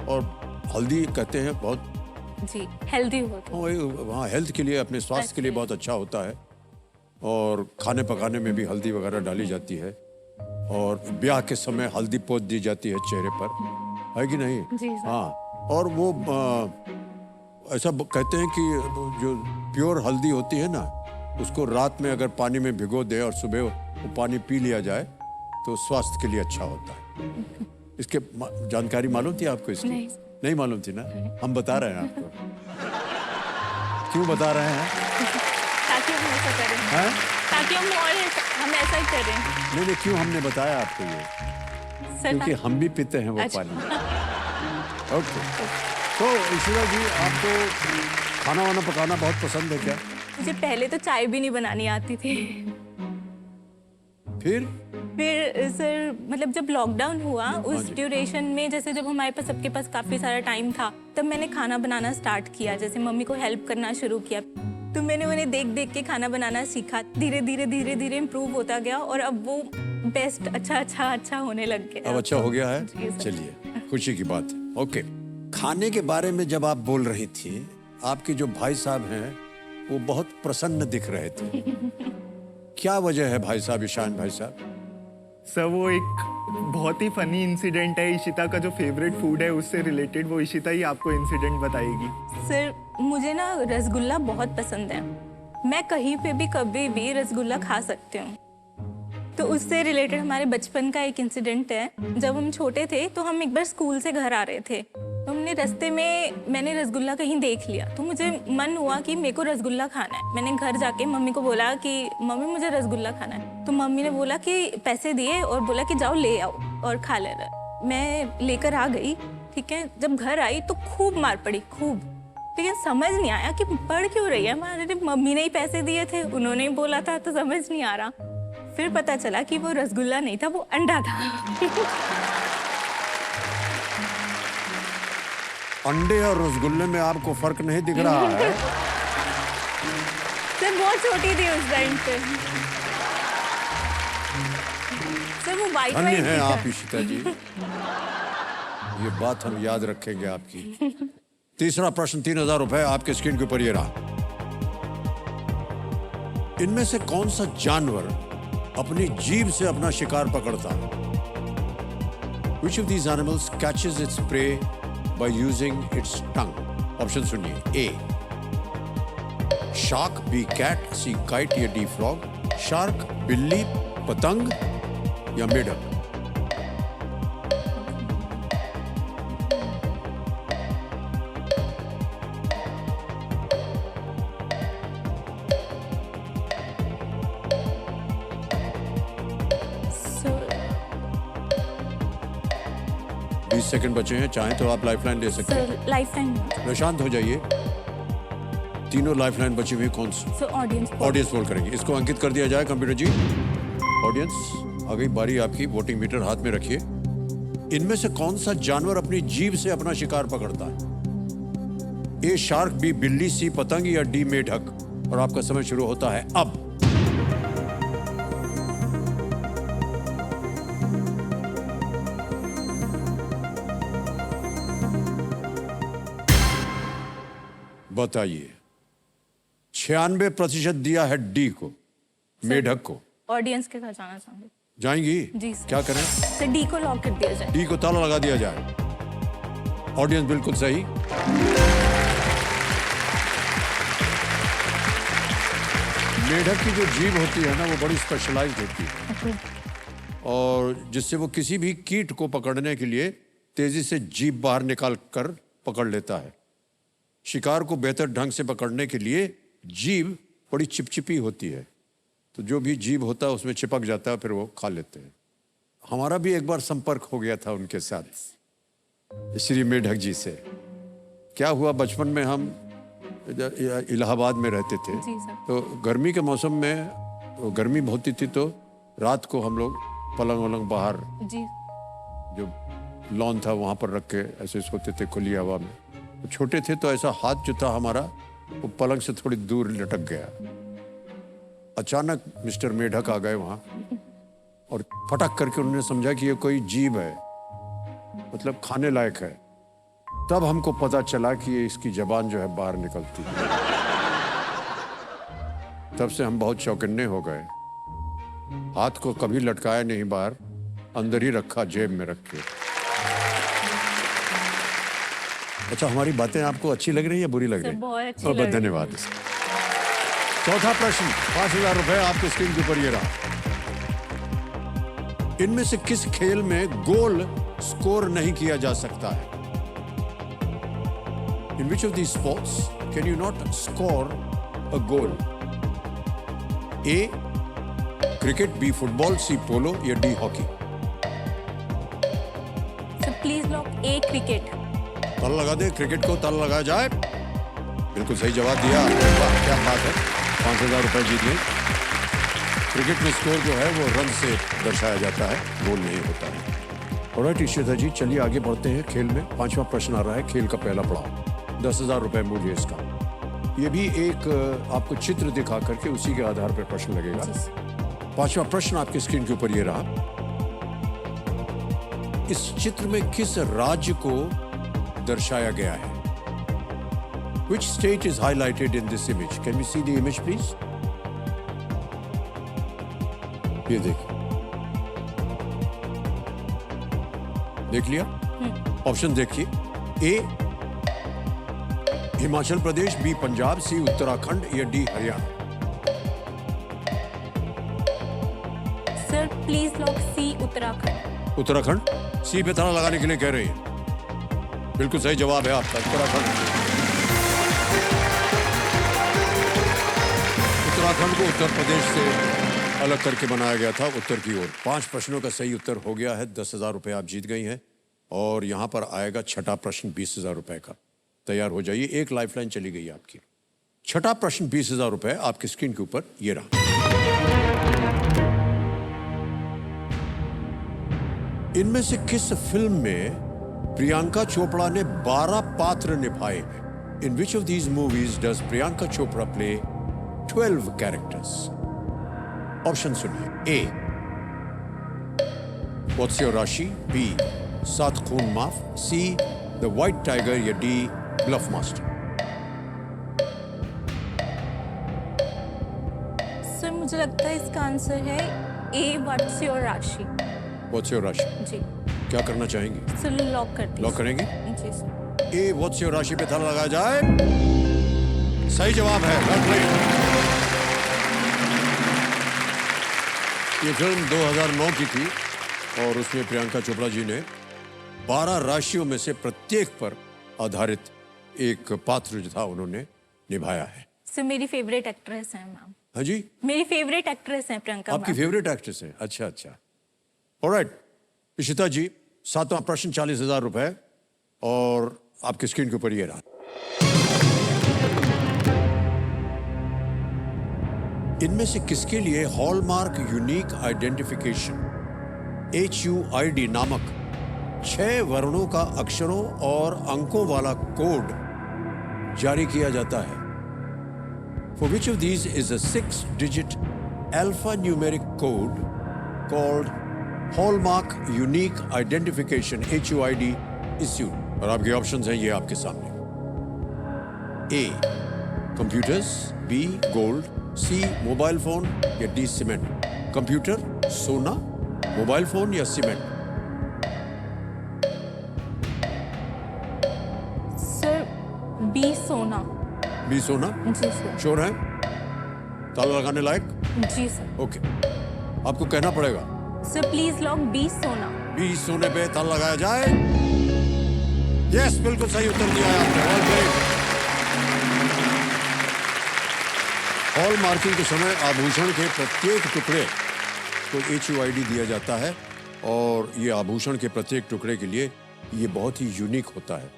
और हल्दी कहते हैं बहुत जी हेल्दी होता है। वहाँ हेल्थ के लिए, अपने स्वास्थ्य के लिए बहुत अच्छा होता है। और खाने पकाने में भी हल्दी वगैरह डाली जाती है। और ब्याह के समय हल्दी पोत दी जाती है चेहरे पर, है कि नहीं? जी सर। हाँ, और वो ऐसा कहते हैं कि जो प्योर हल्दी होती है ना, उसको रात में अगर पानी में भिगो दे और सुबह वो पानी पी लिया जाए तो स्वास्थ्य के लिए अच्छा होता है। इसके जानकारी मालूम थी आपको इसकी? नहीं मालूम थी ना? हम बता रहे हैं आपको। क्यों बता रहे हैं? ताकि हम ऐसा करें। हैं? ताकि हम ऐसा ही करें। नहीं, क्यों हमने बताया आपको ये? सर क्योंकि हम भी पीते हैं वो अच्छा। पानी। ओके, तो इशिता जी आपको खाना वाना पकाना बहुत पसंद है क्या? मुझे पहले तो चाय भी नहीं बनानी आती थी। फिर सर मतलब जब लॉकडाउन हुआ उस ड्यूरेशन में, जैसे जब हमारे पास सबके पास काफी सारा टाइम था, तब मैंने खाना बनाना स्टार्ट किया। जैसे मम्मी को हेल्प करना शुरू किया, तो मैंने उन्हें देख देख के खाना बनाना सीखा। धीरे धीरे इम्प्रूव होता गया और अब वो बेस्ट अच्छा होने लग गया। अब अच्छा हो गया है? जी सर। चलिए, खुशी की बात है। ओके, खाने के बारे में जब आप बोल रही थी, आपके जो भाई साहब हैं वो बहुत प्रसन्न दिख रहे थे। क्या वजह है भाई साहब, ईशान भाई साहब? सर वो एक बहुत ही फनी इंसिडेंट है। इशिता का जो फेवरेट फूड है उससे रिलेटेड, वो इशिता ही आपको इंसिडेंट बताएगी। सर मुझे ना रसगुल्ला बहुत पसंद है, मैं कहीं पे भी कभी भी रसगुल्ला खा सकती हूँ। तो उससे रिलेटेड हमारे बचपन का एक इंसिडेंट है। जब हम छोटे थे तो हम एक बार स्कूल से घर आ रहे थे, तो हमने रास्ते में मैंने रसगुल्ला कहीं देख लिया, तो मुझे मन हुआ कि मेरे को रसगुल्ला खाना है। मैंने घर जाके मम्मी को बोला कि मम्मी मुझे रसगुल्ला खाना है। तो मम्मी ने बोला कि पैसे दिए और बोला कि जाओ ले आओ और खा लेना। मैं लेकर आ गई, ठीक है। जब घर आई तो खूब मार पड़ी, खूब। लेकिन समझ नहीं आया कि पढ़ क्यों रही है। हमारे मम्मी ने ही पैसे दिए थे, उन्होंने ही बोला था, तो समझ नहीं आ रहा। फिर पता चला कि वो रसगुल्ला नहीं था, वो अंडा था। अंडे और रसगुल्ले में आपको फर्क नहीं दिख रहा है? सर बहुत छोटी थी उस टाइम पे। सर वो वाइट धन्य वाइट है था। आप इशिता जी, ये बात हम याद रखेंगे आपकी। तीसरा प्रश्न 3000 रुपए आपके स्क्रीन के ऊपर ये रहा। इनमें से कौन सा जानवर अपनी जीभ से अपना शिकार पकड़ता है? Which of these animals catches its prey by using its tongue? Option सुनिए। A shark, B cat, C kite या D फ्रॉग। शार्क, बिल्ली, पतंग या मेढक? सर 20 सेकंड बचे हैं, चाहें तो आप लाइफलाइन ले सकते हैं। Sir life time. प्रशांत हो जाइए। तीनों लाइफलाइन बची हुई कौन सी? Sir audience. ऑडियंस पोल करेंगे। इसको अंकित कर दिया जाए कंप्यूटर जी। ऑडियंस आ गई बारी आपकी, वोटिंग मीटर हाथ में रखिए। इनमें से कौन सा जानवर अपनी जीभ से अपना शिकार पकड़ता है? ए शार्क, बी बिल्ली, सी पतंग या डी मेढक? और आपका समय शुरू होता है अब। बताइए। 96% दिया है डी को, मेढक को। ऑडियंस के साथ जाना चाहूंगी। जाएंगी? जी सर। क्या करें? सर डी को लॉक कर दिया जाए। डी को ताला लगा दिया जाए। ऑडियंस बिल्कुल सही। मेढक की जो जीभ होती है ना, वो बड़ी स्पेशलाइज्ड होती है और जिससे वो किसी भी कीट को पकड़ने के लिए तेजी से जीभ बाहर निकाल कर पकड़ लेता है। शिकार को बेहतर ढंग से पकड़ने के लिए जीभ बड़ी चिपचिपी होती है, तो जो भी जीभ होता है उसमें चिपक जाता है, फिर वो खा लेते हैं। हमारा भी एक बार संपर्क हो गया था उनके साथ, श्री मेढक जी से। क्या हुआ, बचपन में हम इलाहाबाद में रहते थे। जी सर। तो गर्मी के मौसम में तो गर्मी बहुत थी, तो रात को हम लोग पलंग वलंग बाहर जी। जो लॉन था वहाँ पर रख के ऐसे सोते थे खुली हवा में। तो छोटे थे तो ऐसा हाथ जो था हमारा वो पलंग से थोड़ी दूर लटक गया। अचानक मिस्टर मेढक आ गए वहाँ और फटक करके उन्होंने समझा कि ये कोई जीभ है, मतलब खाने लायक है। तब हमको पता चला कि ये इसकी जबान जो है बाहर निकलती है। तब से हम बहुत चौकन्ने हो गए। हाथ को कभी लटकाया नहीं बाहर, अंदर ही रखा, जेब में रख के। अच्छा, हमारी बातें आपको अच्छी लग रही है या बुरी लग रही है? बहुत अच्छी बहुत लग रही है। धन्यवाद। चौथा प्रश्न 5000 रुपए आपके स्क्रीन के ऊपर ये रहा। इनमें से किस खेल में गोल स्कोर नहीं किया जा सकता है? In which of these sports can you not score a goal? A cricket, B football, C polo या D hockey? Sir please lock A cricket. ताला लगा दे, क्रिकेट को ताला लगाया जाए। बिल्कुल सही जवाब दिया। वाह, क्या बात है, 5000 रुपए जीत गए। क्रिकेट में स्कोर जो है वो रन से दर्शाया जाता है, गोल नहीं होता है। ऑलराइट इशिता जी, चलिए आगे बढ़ते हैं खेल में। 5वां प्रश्न आ रहा है, खेल का पहला पड़ाव। 10,000 रुपए मूल्य इसका। ये भी एक आपको चित्र दिखा करके उसी के आधार पर प्रश्न लगेगा। 5वां प्रश्न आपके स्क्रीन के ऊपर ये रहा। इस चित्र में किस राज्य को दर्शाया गया है? Which state is highlighted in this image? Can we see the image, please? ये देखिए, देख लिया? ऑप्शन देखिए। ए हिमाचल प्रदेश, बी पंजाब, सी उत्तराखंड या डी हरियाणा? प्लीज लॉक सी उत्तराखंड। उत्तराखंड सी पे ताला लगाने के लिए कह रही है। बिल्कुल सही जवाब है आपका, उत्तराखंड। उत्तराखंड को उत्तर प्रदेश से अलग करके बनाया गया था उत्तर की ओर। 5 प्रश्नों का सही उत्तर हो गया है। 10,000 रुपए आप जीत गई हैं और यहां पर आएगा छठा प्रश्न 20,000 रुपए का। तैयार हो जाइए, एक लाइफलाइन चली गई आपकी। छठा प्रश्न 20,000 रुपए आपकी स्क्रीन के ऊपर ये रहा। इनमें से किस फिल्म में प्रियंका चोपड़ा ने 12 पात्र निभाए हैं? In which of these movies does Priyanka Chopra play 12 characters? Option सुनिए। A What's Your Raashi, B 7 Khoon Maaf, C The White Tiger या डी ब्लफ मास्टर। सर मुझे लगता है इसका आंसर है A What's Your Raashi. What's Your Raashi ji क्या करना चाहेंगे? सर लॉक कर दीजिए। लॉक करेंगे? जी सर। ए व्हाट्स योर राशि पे ताला लगाया जाए। सही जवाब है। Well played। ये फिल्म 2009 की थी और उसमें प्रियंका चोपड़ा जी ने 12 राशियों में से प्रत्येक पर आधारित एक पात्र जो था उन्होंने निभाया है। सर मेरी फेवरेट एक्ट्रेस है मैम। हाँ जी, मेरी फेवरेट एक्ट्रेस है प्रियंका आपकी मैम। फेवरेट एक्ट्रेस है? अच्छा अच्छा। ऑलराइट इशिता जी, 7वां प्रश्न 40,000 रुपए और आपकी स्क्रीन के ऊपर ये रहा। इनमें से किसके लिए हॉलमार्क यूनिक आइडेंटिफिकेशन HUID नामक 6 वर्णों का अक्षरों और अंकों वाला कोड जारी किया जाता है? For which of these is a 6-digit alphanumeric code called Hallmark Unique Identification HUID issued? और आपके ऑप्शंस हैं ये आपके सामने। A computers, B gold, C mobile phone या D सीमेंट। कंप्यूटर, सोना, मोबाइल फोन या सीमेंट? सर बी सोना। B सोना? जी सर। श्योर है? ताला लगाने लायक? जी सर। ओके, आपको कहना पड़ेगा। सर प्लीज लॉक बी सोना। B सोने पे ताला लगाया जाए। यस, बिल्कुल सही उत्तर दिया है आपने। Well played। हॉल मार्किंग के समय आभूषण के प्रत्येक टुकड़े को HUID दिया जाता है और ये आभूषण के प्रत्येक टुकड़े के लिए ये बहुत ही यूनिक होता है।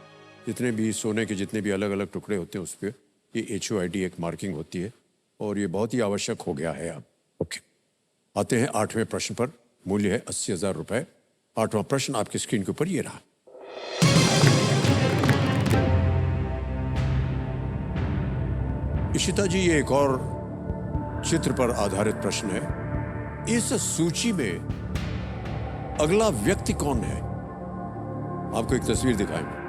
जितने भी सोने के जितने भी अलग अलग टुकड़े होते हैं उस पर ये HUID एक मार्किंग होती है और ये बहुत ही आवश्यक हो गया है अब। ओके, आते हैं 8वें प्रश्न पर। मूल्य है 80,000 रुपए। 8वां प्रश्न आपकी स्क्रीन के ऊपर ये रहा। इशिता जी, ये एक और चित्र पर आधारित प्रश्न है। इस सूची में अगला व्यक्ति कौन है? आपको एक तस्वीर दिखाएंगे।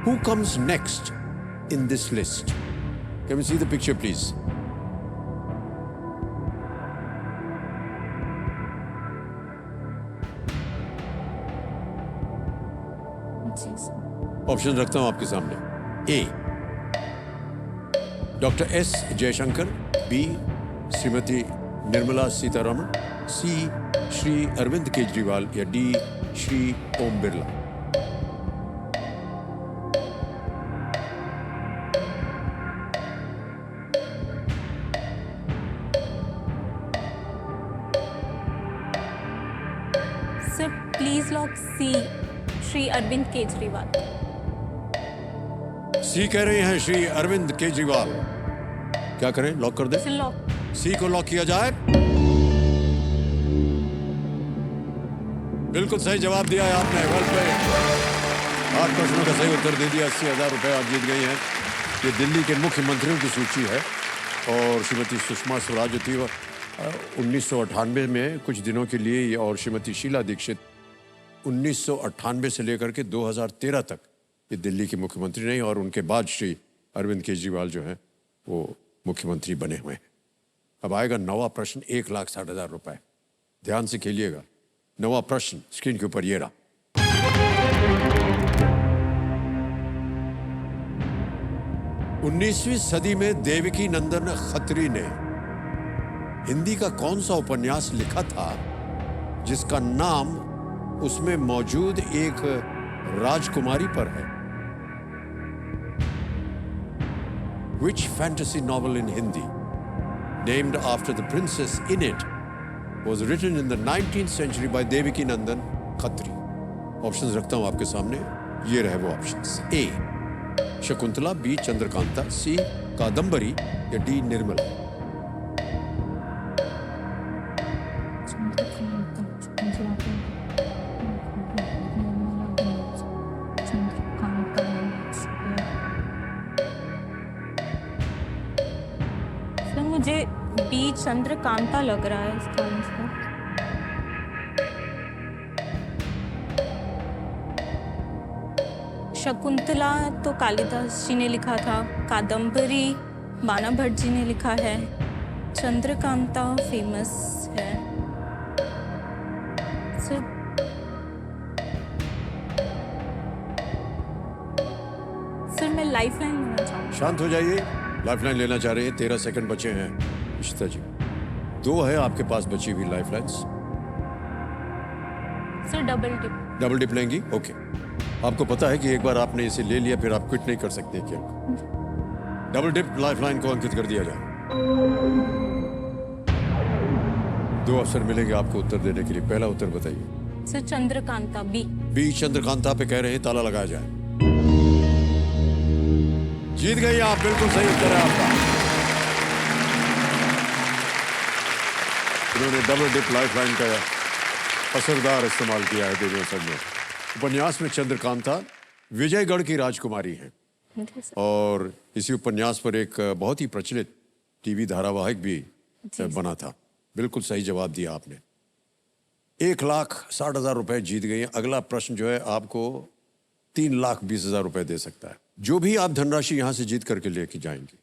Who comes next in this list? Can we see the picture, please? जी सर। ऑप्शन रखता हूं आपके सामने। A doctor S Jaishankar, B Shrimati Nirmala Sitharaman, C Shri Arvind Kejriwal या D Shri Om Birla? Sir please lock C Shri Arvind Kejriwal. C कह रही हैं श्री अरविंद केजरीवाल। क्या करें, लॉक कर दें? Sir lock. C को लॉक किया जाए। बिल्कुल सही जवाब दिया है आपने। Well played. 8 प्रश्नों का सही उत्तर दे दिया। 80,000 रुपए आप जीत गई हैं। ये दिल्ली के मुख्यमंत्रियों की सूची है और श्रीमती सुषमा स्वराज थी 1998 में कुछ दिनों के लिए, और श्रीमती शीला दीक्षित 1998 से लेकर के 2013 तक ये दिल्ली के मुख्यमंत्री रही और उनके बाद श्री अरविंद केजरीवाल जो हैं वो मुख्यमंत्री बने हुए हैं। अब आएगा 9वां प्रश्न, 1,60,000 रुपए। ध्यान से खेलिएगा। 9वां प्रश्न स्क्रीन के ऊपर ये रहा। 19वीं सदी में देवकी नंदन खत्री ने हिंदी का कौन सा उपन्यास लिखा था जिसका नाम उसमें मौजूद एक राजकुमारी पर है? Which fantasy novel in Hindi, named after the princess in it, was written in the 19th century by Devaki Nandan Khatri? Options रखता हूं आपके सामने, ये रहे वो ऑप्शंस। ए शकुंतला, बी चंद्रकांता, सी कादंबरी या डी निर्मला। सर मुझे बी चंद्रकांता लग रहा है इसका आंसर। शकुंतला तो कालिदास जी ने लिखा था, कादंबरी बाना भट्ट जी ने लिखा है, चंद्रकांता फेमस है। सर मैं लाइफलाइन लेना चाहूँगी। शांत हो जाइए, लाइफलाइन लेना चाह रहे हैं। 13 सेकंड बचे हैं इशिता जी। 2 है आपके पास बची हुई lifelines. Sir double dip. Double dip लेंगी? ओके। आपको पता है कि एक बार आपने इसे ले लिया फिर आप क्विट नहीं कर सकते क्या? डबल डिप लाइफलाइन को अंकित कर दिया जाए। 2 अवसर मिलेंगे आपको उत्तर देने के लिए। पहला उत्तर बताइए। Sir Chandrakanta, B. B Chandrakanta पे कह रहे हैं, ताला लगाया जाए। जीत गई आप, बिल्कुल सही उत्तर है आपका। उन्होंने डबल डिप लाइफलाइन का असरदार इस्तेमाल किया है देवी सर ने। उपन्यास में चंद्रकांता विजयगढ़ की राजकुमारी हैं और इसी उपन्यास पर एक बहुत ही प्रचलित टीवी धारावाहिक भी बना था। बिल्कुल सही जवाब दिया आपने। 1,60,000 रुपए जीत गई हैं। अगला प्रश्न जो है आपको 3,20,000 रुपए दे सकता है। जो भी आप धनराशि यहां से जीत करके लेके जाएंगे,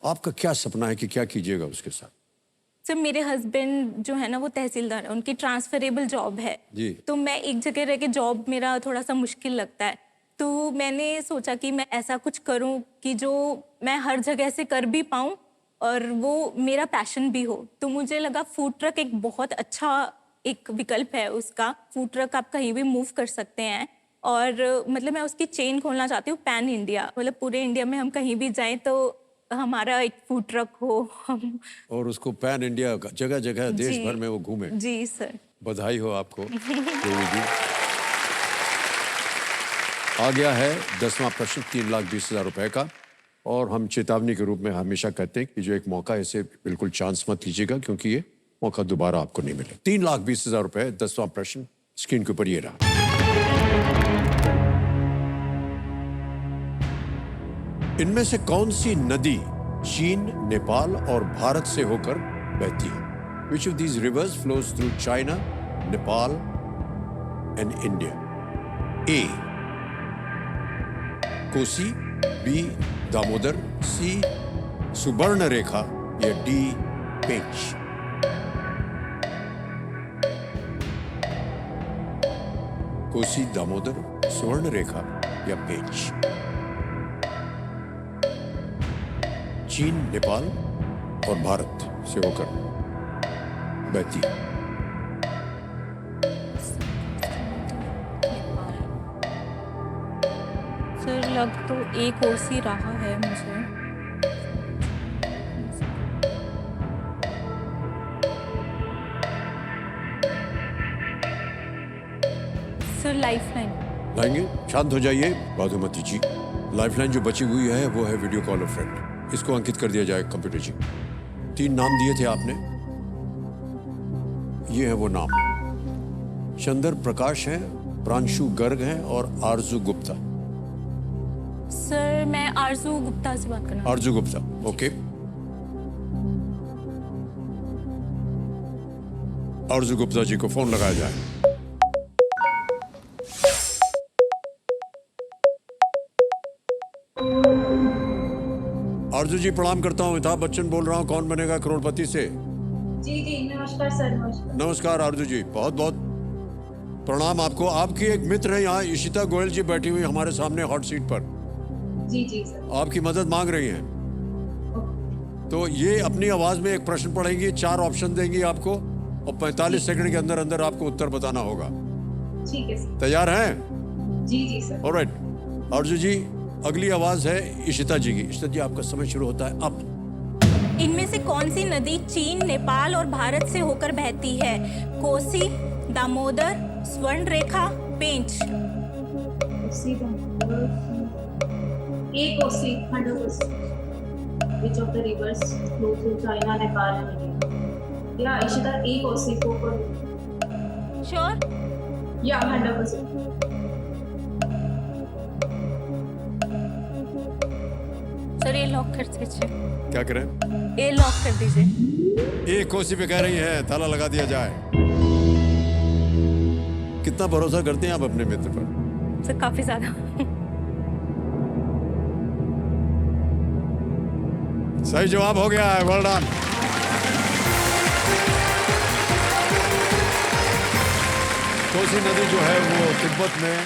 आपका क्या सपना है कि क्या कीजिएगा उसके साथ? सर मेरे हस्बैंड जो है ना वो तहसीलदार है, उनकी ट्रांसफरेबल जॉब है जी। तो मैं एक जगह रह के जॉब मेरा थोड़ा सा मुश्किल लगता है, तो मैंने सोचा कि मैं ऐसा कुछ करूं कि जो मैं हर जगह से कर भी पाऊं और वो मेरा पैशन भी हो। तो मुझे लगा फूड ट्रक एक बहुत अच्छा एक विकल्प है उसका। फूड ट्रक आप कहीं भी मूव कर सकते हैं और मतलब मैं उसकी चेन खोलना चाहती हूँ पैन इंडिया, मतलब पूरे इंडिया में हम कहीं भी जाएं तो हमारा एक फूड ट्रक हो हम। और उसको पैन इंडिया जगह जगह देश भर में वो घूमे। जी सर। बधाई हो आपको देवी जी। आ गया है 10वां प्रश्न 3,20,000 रुपए का। और हम चेतावनी के रूप में हमेशा कहते हैं कि जो एक मौका है इसे बिल्कुल चांस मत लीजिएगा, क्योंकि ये मौका दोबारा आपको नहीं मिले। 3,20,000 रुपए। 10वां प्रश्न स्क्रीन के ऊपर ये रहा। इनमें से कौन सी नदी चीन, नेपाल और भारत से होकर बहती है? Which of these rivers flows through China, Nepal and India? A. Kosi, B. Damodar, C. Subarnarekha या D. पेंच? कोसी, दामोदर, सुवर्णरेखा या पेंच? चीन, नेपाल और भारत से होकर बहती है। सर लग तो एक और सी रहा है मुझे। Sir lifeline. लाएंगे? शांत हो जाइए बाधुमती जी। लाइफलाइन जो बची हुई है वो है वीडियो कॉल अ फ्रेंड। इसको अंकित कर दिया जाए कंप्यूटर जी। 3 नाम दिए थे आपने, ये है वो नाम। चंद्र प्रकाश हैं, प्रांशु गर्ग हैं और आरजू गुप्ता। सर मैं आरजू गुप्ता से बात करना। आरजू गुप्ता, ओके। आरजू गुप्ता जी को फोन लगाया जाए। आरजू जी प्रणाम करता हूँ, अमिताभ बच्चन बोल रहा हूँ, कौन बनेगा करोड़पति से। जी जी नमस्कार सर। नमस्कार। नमस्कार आरजू जी, बहुत बहुत प्रणाम आपको। आपकी एक मित्र है यहाँ, इशिता गोयल जी बैठी हुई हमारे सामने हॉट सीट पर। जी जी सर। आपकी मदद मांग रही हैं। तो ये अपनी आवाज में एक प्रश्न पढ़ेंगी, 4 ऑप्शन देंगी आपको और 45 सेकंड के अंदर अंदर आपको उत्तर बताना होगा। ठीक है सर। तैयार हैं? जी सर। ऑलराइट। अर्जुन जी, अगली आवाज है इशिता जी की। इशिता जी, आपका समय शुरू होता है अब। इनमें से कौन सी नदी चीन, नेपाल और भारत से होकर बहती है? कोसी, दामोदर, स्वर्ण रेखा, पेंच। कोसी एक Kosi 100%. Which of the rivers flow through China, Nepal and India? Yeah, Ishita, एक कोसी को श्योर? Yeah, 100%. सर ये लॉक कर दीजिए। क्या करें? ये लॉक कर दीजिए। एक कोसी पे कह रही है, ताला लगा दिया जाए। कितना भरोसा करते हैं आप अपने मित्र पर? सर काफी ज्यादा। सही जवाब हो गया है, वेल डन। कोसी नदी जो है वो तिब्बत में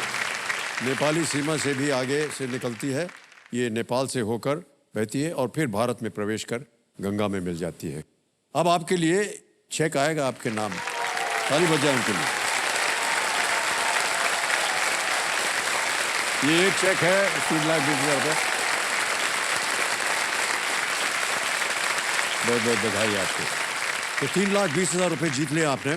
नेपाली सीमा से भी आगे से निकलती है। ये नेपाल से होकर बहती है और फिर भारत में प्रवेश कर गंगा में मिल जाती है। अब आपके लिए चेक आएगा आपके नाम। ताली बजाएं उनके लिए। ये एक चेक है 3,20,000 रुपये। बहुत बहुत बधाई आपको। तो 3,20,000 रुपये जीत लिया आपने।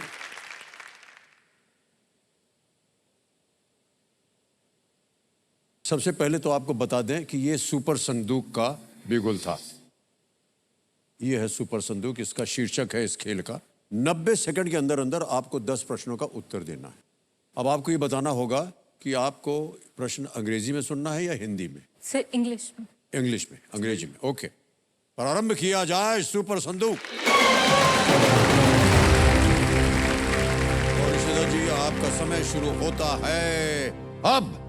सबसे पहले तो आपको बता दें कि ये सुपर संदूक का बिगुल था। ये है सुपर संदूक, इसका शीर्षक है इस खेल का। 90 सेकंड के अंदर अंदर आपको 10 प्रश्नों का उत्तर देना है। अब आपको ये बताना होगा कि आपको प्रश्न अंग्रेजी में सुनना है या हिंदी में? सर इंग्लिश में। इंग्लिश में, अंग्रेजी में, ओके। प्रारंभ किया जाए सुपर संदूक। और इशिता जी, आपका समय शुरू होता है अब।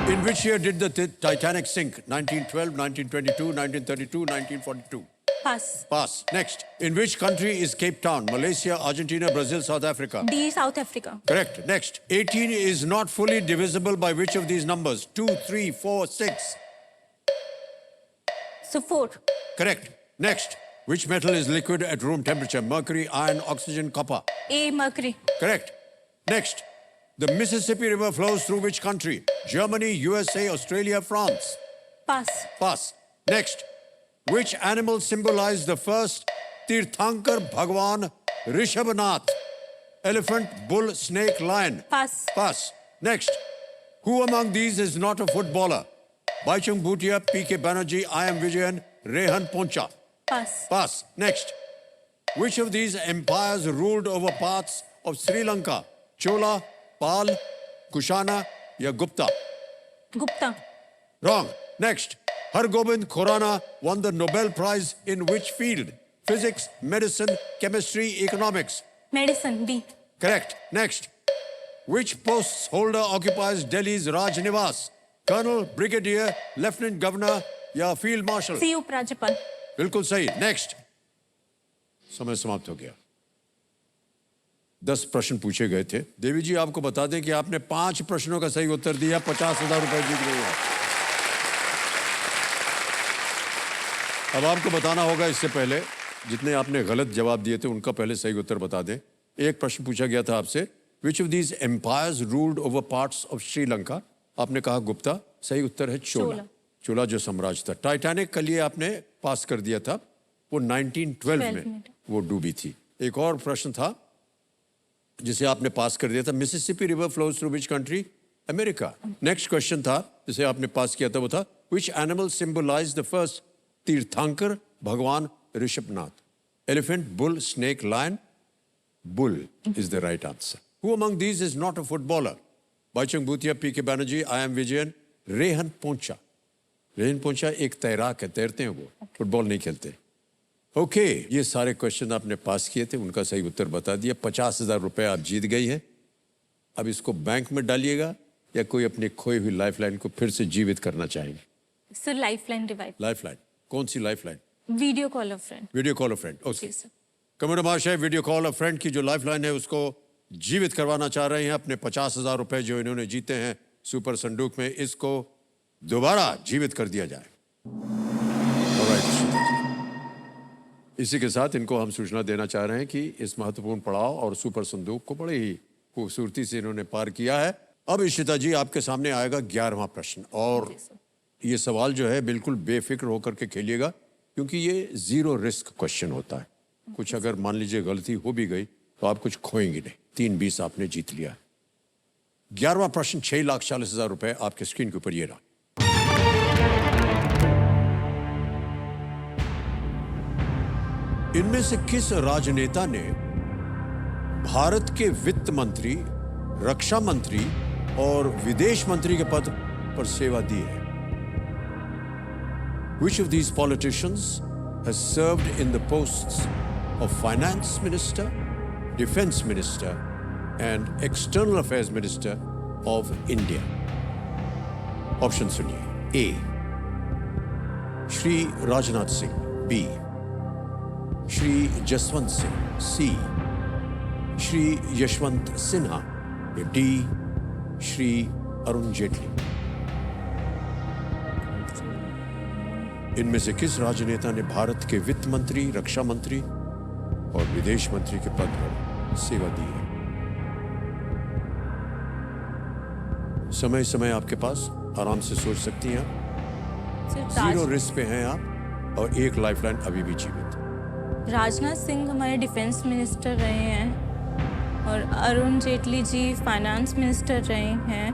In which year did the Titanic sink? 1912, 1922, 1932, 1942? Pass. Pass. Next. In which country is Cape Town? Malaysia, Argentina, Brazil, South Africa? D south Africa. Correct. Next. 18 is not fully divisible by which of these numbers? 2, 3, 4, 6? So 4। Correct. Next. Which metal is liquid at room temperature? Mercury, iron, oxygen, copper? A mercury. Correct. Next. The Mississippi River flows through which country? Germany, USA, Australia, France? Pass. Pass. Next. Which animal symbolized the first Tirthankar Bhagwan Rishabhanath? Elephant, bull, snake, lion? Pass. Pass. Next. Who among these is not a footballer? Baichung Bhutia, P.K. Banerjee, I.M. Vijayan, Rehan Poncha? Pass. Pass. Next. Which of these empires ruled over parts of Sri Lanka? Chola, Pal, Kushana, या Gupta? Gupta. Wrong. Next. Hargobind Khorana won the Nobel Prize in which field? Physics, medicine, chemistry, economics? Medicine D. Correct. Next. Which posts holder occupies Delhi's Raj Niwas? Colonel, Brigadier, Lieutenant Governor या Field Marshal? सी उपराज्यपाल। बिल्कुल सही। Next. समय समाप्त हो गया। 10 प्रश्न पूछे गए थे। देवी जी, आपको बता दें कि आपने 5 प्रश्नों का सही उत्तर दिया। 50,000 रुपए जीत गए हैं। अब आपको बताना होगा, इससे पहले जितने आपने गलत जवाब दिए थे उनका पहले सही उत्तर बता दें। एक प्रश्न पूछा गया था आपसे, which of these empires ruled over parts of Sri Lanka? आपने कहा गुप्ता। सही उत्तर है चोला। चोला जो साम्राज्य था। टाइटैनिक के लिए आपने पास कर दिया था, वो 1912 में वो डूबी थी। एक और प्रश्न था जिसे आपने पास कर दिया था, Mississippi river flows through which country? America. Next question था जिसे आपने पास किया था, वो था which animal symbolize the first Tirthankara Bhagwan Rishabhanatha? Elephant, bull, snake, lion? Bull is the right answer. Who among these is not a footballer? Bhaichung Bhutia, PK. Banerjee, I.M. Vijayan, Rehan Poncha? Rehan Poncha एक तैराक है, तैरते हैं वो, फुटबॉल नहीं खेलते। ओके, ये सारे क्वेश्चन आपने पास किए थे, उनका सही उत्तर बता दिया। 50,000 रुपए आप जीत गई हैं। अब इसको बैंक में डालिएगा या कोई अपनी खोई हुई लाइफलाइन को फिर से जीवित करना चाहेंगे? Sir lifeline revive. लाइफलाइन कौन सी lifeline? Video call of friend. Video call of friend. Okay जी सर। कमर महाशय, वीडियो कॉल ऑफ फ्रेंड की जो लाइफलाइन है उसको जीवित करवाना चाह रहे हैं। अपने 50,000 रुपए जो इन्होंने जीते हैं सुपर संदूक में, इसको दोबारा जीवित कर दिया जाए। Alright, इसी के साथ इनको हम सूचना देना चाह रहे हैं कि इस महत्वपूर्ण पड़ाव और सुपर संदूक को बड़े ही खूबसूरती से इन्होंने पार किया है। अब इशिता जी आपके सामने आएगा 11वां प्रश्न, और ये सवाल जो है बिल्कुल बेफिक्र होकर के खेलिएगा, क्योंकि ये 0 रिस्क क्वेश्चन होता है। कुछ अगर मान लीजिए गलती हो भी गई तो आप कुछ खोएंगे नहीं। 3-20 आपने जीत लिया। 11वां प्रश्न 6,40,000 रुपए आपके स्क्रीन के ऊपर ये रहा। इनमें से किस राजनेता ने भारत के वित्त मंत्री, रक्षा मंत्री और विदेश मंत्री के पद पर सेवा दी है? Which of these politicians has served in the posts of finance minister, defense minister and external affairs minister of India? Option सुनिए। A. Shri Rajnath Singh, B. Shri Jaswant Singh, C. Shri Yashwant Sinha, D. Shri Arun Jaitley. इनमें से किस राजनेता ने भारत के वित्त मंत्री, रक्षा मंत्री और विदेश मंत्री के पद पर सेवा दी है? समय समय आपके पास, आराम से सोच सकती हैं आप। 0 रिस्क पे हैं आप और 1 लाइफलाइन अभी भी जीवित। राजनाथ सिंह हमारे डिफेंस मिनिस्टर रहे हैं और अरुण जेटली जी फाइनेंस मिनिस्टर रहे हैं,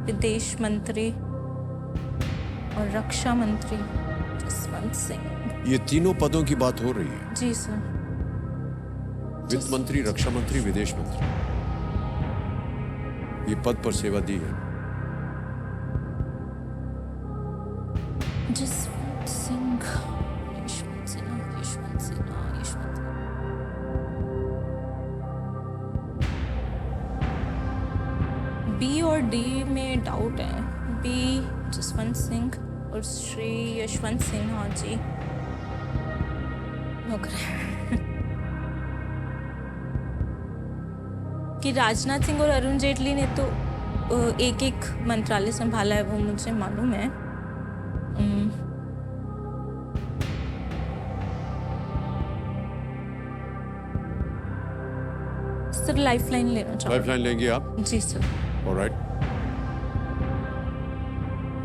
विदेश मंत्री और रक्षा मंत्री जसवंत सिंह। ये तीनों पदों की बात हो रही है। जी सर। वित्त मंत्री, रक्षा मंत्री, विदेश मंत्री, ये पद पर सेवा दी है। जसवंत सिंह, यशवंत सिन्हा, यशवंत सिन्हा, यशवंत। बी और डी में डाउट है। बी जसवंत सिंह और श्री यशवंत सिन्हा जी लग रहा है कि राजनाथ सिंह और अरुण जेटली ने तो एक मंत्रालय संभाला है, वो मुझे मालूम है। सर लाइफलाइन लेना चाहूँ। लाइफलाइन लेंगे आप? जी सर। ऑलराइट।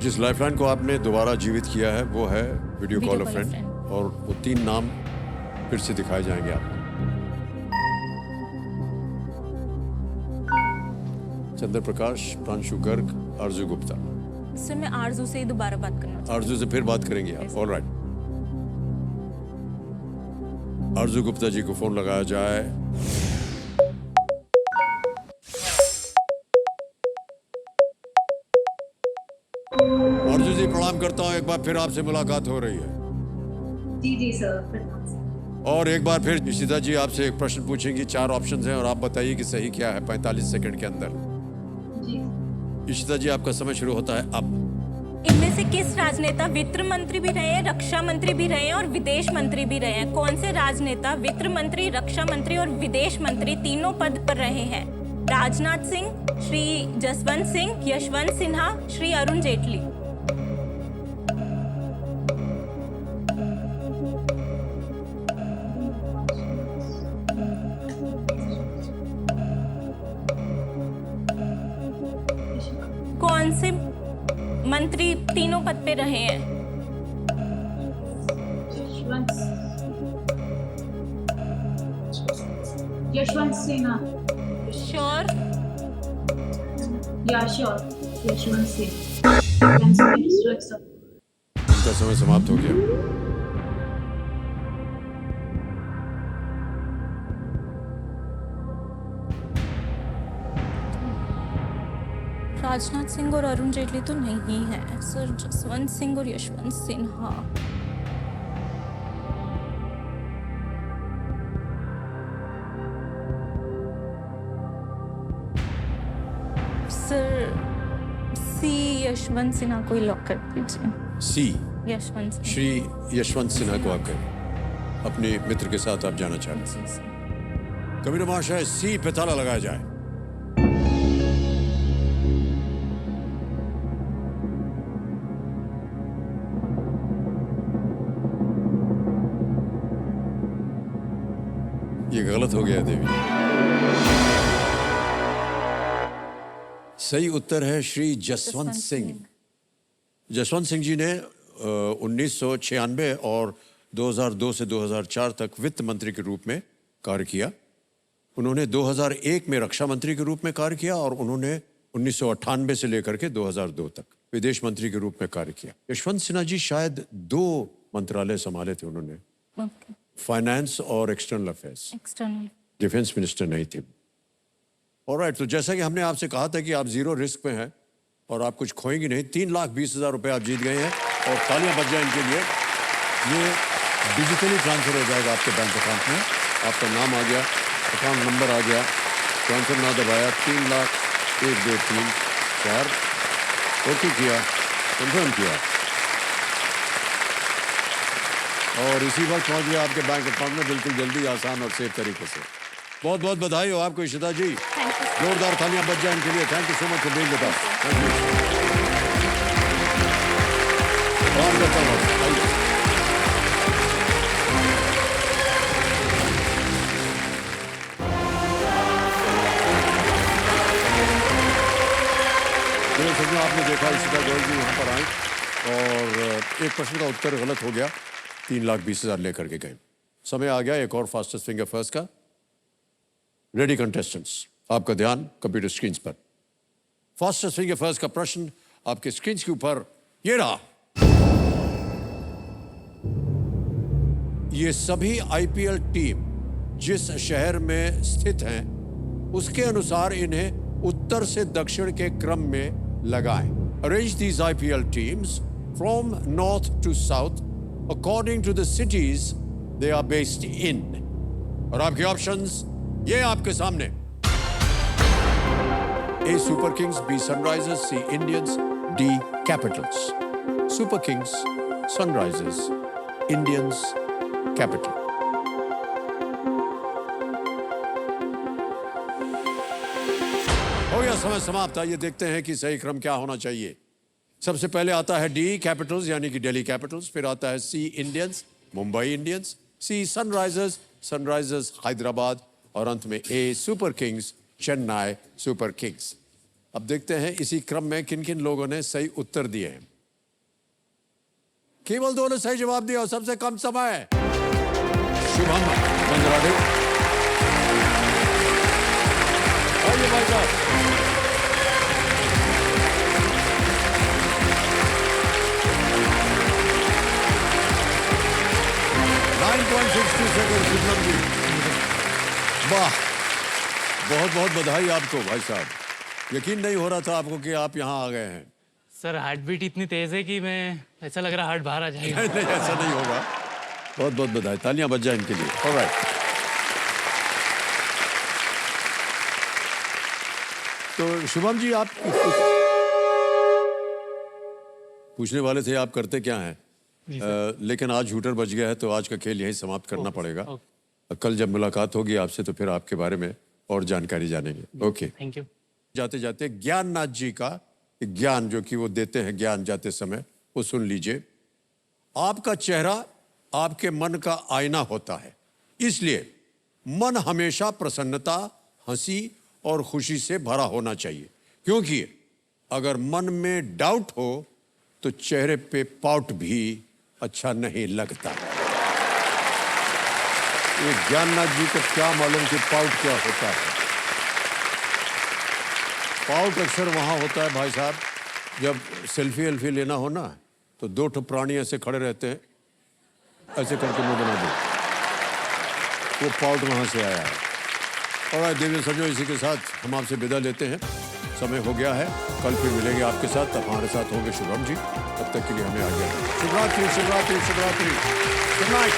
जिस लाइफलाइन को आपने दोबारा जीवित किया है वो है वीडियो कॉल अ फ्रेंड, और वो 3 नाम फिर से दिखाए जाएंगे आपको। चंद्र प्रकाश, प्रांशु गर्ग, आरजू गुप्ता। सर मैं आरजू से ही दोबारा बात करना चाहूँ। आरजू से फिर बात करेंगे आप? ऑलराइट। आरजू गुप्ता जी को फोन लगाया जाए। आरजू जी प्रणाम करता हूँ, एक बार फिर आपसे मुलाकात हो रही है। जी सर, प्रणाम सर। और एक बार फिर इशिता जी आपसे एक प्रश्न पूछेंगी। 4 ऑप्शंस हैं और आप बताइए कि सही क्या है 45 सेकंड के अंदर। जी इशिता जी आपका समय शुरू होता है अब। इनमें से किस राजनेता वित्त मंत्री भी रहे हैं, रक्षा मंत्री भी रहे हैं और विदेश मंत्री भी रहे हैं? कौन से राजनेता वित्त मंत्री, रक्षा मंत्री और विदेश मंत्री तीनों पद पर रहे हैं? राजनाथ सिंह, श्री जसवंत सिंह, यशवंत सिन्हा, श्री अरुण जेटली। कौन से मंत्री तीनों पद पे रहे हैं? यशवंत सिन्हा। श्योर? या श्योर, यशवंत सिंह। उनका समय समाप्त हो गया। राजनाथ सिंह और अरुण जेटली तो नहीं है सर। जसवंत सिंह और यशवंत सिन्हा। सर सी यशवंत सिन्हा को लॉक कर दीजिए। सी यशवंत सिन्हा। श्री यशवंत सिन्हा को आप अपने मित्र के साथ आप जाना चाहते हैं? जी सर। कबीर महाशय, सी पे ताला लगाया जाए। ये गलत हो गया देवी। सही उत्तर है श्री जसवंत सिंह। जसवंत सिंह जी ने 1996 और 2002 से 2004 तक वित्त मंत्री के रूप में कार्य किया। उन्होंने 2001 में रक्षा मंत्री के रूप में कार्य किया और उन्होंने 1998 से लेकर के 2002 तक विदेश मंत्री के रूप में कार्य किया। यशवंत सिन्हा जी शायद 2 मंत्रालय संभाले थे उन्होंने, फाइनेंस और external affairs. External defence minister नहीं थे। ऑलराइट, तो जैसा कि हमने आपसे कहा था कि आप जीरो रिस्क पे हैं और आप कुछ खोएंगी नहीं। 3,20,000 रुपए आप जीत गए हैं और तालियां बज जाएं इनके लिए। ये डिजिटली ट्रांसफर हो जाएगा आपके बैंक अकाउंट में। आपका नाम आ गया, अकाउंट नंबर आ गया, ट्रांसफर ना दबाया, 3,01,2,3,4 ओके किया, कंफर्म किया और इसी वक्त पहुंच गया आपके बैंक अकाउंट में बिल्कुल जल्दी, आसान और सेफ तरीके से। बहुत बहुत बधाई हो आपको इशिता जी। जोरदार तालियां बज जाएं इनके लिए। Thank you so much for being with us. Thank you. आराम करता हूं, आइए। तो आपने देखा इशिता गोयल जी यहाँ पर आई और एक प्रश्न का उत्तर गलत हो गया, 3,20,000 लेकर के गए। समय आ गया एक और फास्टेस्ट फिंगर फर्स्ट का। रेडी कंटेस्टेंट्स, आपका ध्यान कंप्यूटर स्क्रीन पर। फास्टेस्ट फिंगर फर्स्ट का प्रश्न आपके स्क्रीन के ऊपर ये रहा। ये सभी आईपीएल टीम जिस शहर में स्थित हैं उसके अनुसार इन्हें उत्तर से दक्षिण के क्रम में लगाएं। Arrange these IPL teams from north to south according to the cities they are based in. और आपके ऑप्शंस ये आपके सामने। A Super Kings, B Sunrisers, C Indians, D Capitals. Super Kings, Sunrisers, Indians, Capital. हो गया समय समाप्त। आइए देखते हैं कि सही क्रम क्या होना चाहिए। सबसे पहले आता है डी कैपिटल्स यानी कि दिल्ली कैपिटल्स, फिर आता है C Indians, Mumbai Indians, C Sunrisers, Sunrisers Hyderabad और अंत में A Super Kings, Chennai Super Kings. अब देखते हैं इसी क्रम में किन किन लोगों ने सही उत्तर दिए हैं। केवल 2 ने सही जवाब दिया और सबसे कम समय। शुभम मंगराडे, आइए भाई साहब। 9.62 सेकंड शुभम जी। वाह, बहुत बहुत बधाई आपको भाई साहब। यकीन नहीं हो रहा था आपको कि आप यहाँ आ गए हैं। सर हार्ट बीट इतनी तेज है कि मैं ऐसा लग रहा हार्ट बाहर आ जाएगा। नहीं, ऐसा नहीं होगा। बहुत बहुत बधाई, तालियां बज जाएं इनके लिए। ऑलराइट, तो शुभम जी आप पूछने वाले थे आप करते क्या हैं, लेकिन आज हूटर बज गया है तो आज का खेल यहीं समाप्त करना पड़ेगा। कल जब मुलाकात होगी आपसे तो फिर आपके बारे में और जानकारी जानेंगे। Okay, thank you. जाते जाते ज्ञाननाथ जी का ज्ञान जो कि वो देते हैं ज्ञान जाते समय, वो सुन लीजिए। आपका चेहरा आपके मन का आईना होता है, इसलिए मन हमेशा प्रसन्नता, हंसी और खुशी से भरा होना चाहिए, क्योंकि अगर मन में डाउट हो तो चेहरे पे पाउट भी अच्छा नहीं लगता। ये ज्ञाननाथ जी को क्या मालूम कि पाउट क्या होता है। पाउट अक्सर वहाँ होता है भाई साहब जब सेल्फी वेल्फी लेना हो ना, तो 2 ठो प्राणी ऐसे खड़े रहते हैं, ऐसे करके मुंह बना दो, वो पाउट वहाँ से आया है। और देवी सजो, इसी के साथ हम आपसे विदा लेते हैं। समय हो गया है, कल फिर मिलेंगे आपके साथ, तब हमारे साथ होंगे शुभम जी। तब तक के लिए हमें आज्ञा। शुभरात्रि, शुभरात्रि, शुभरात्रि। Good night.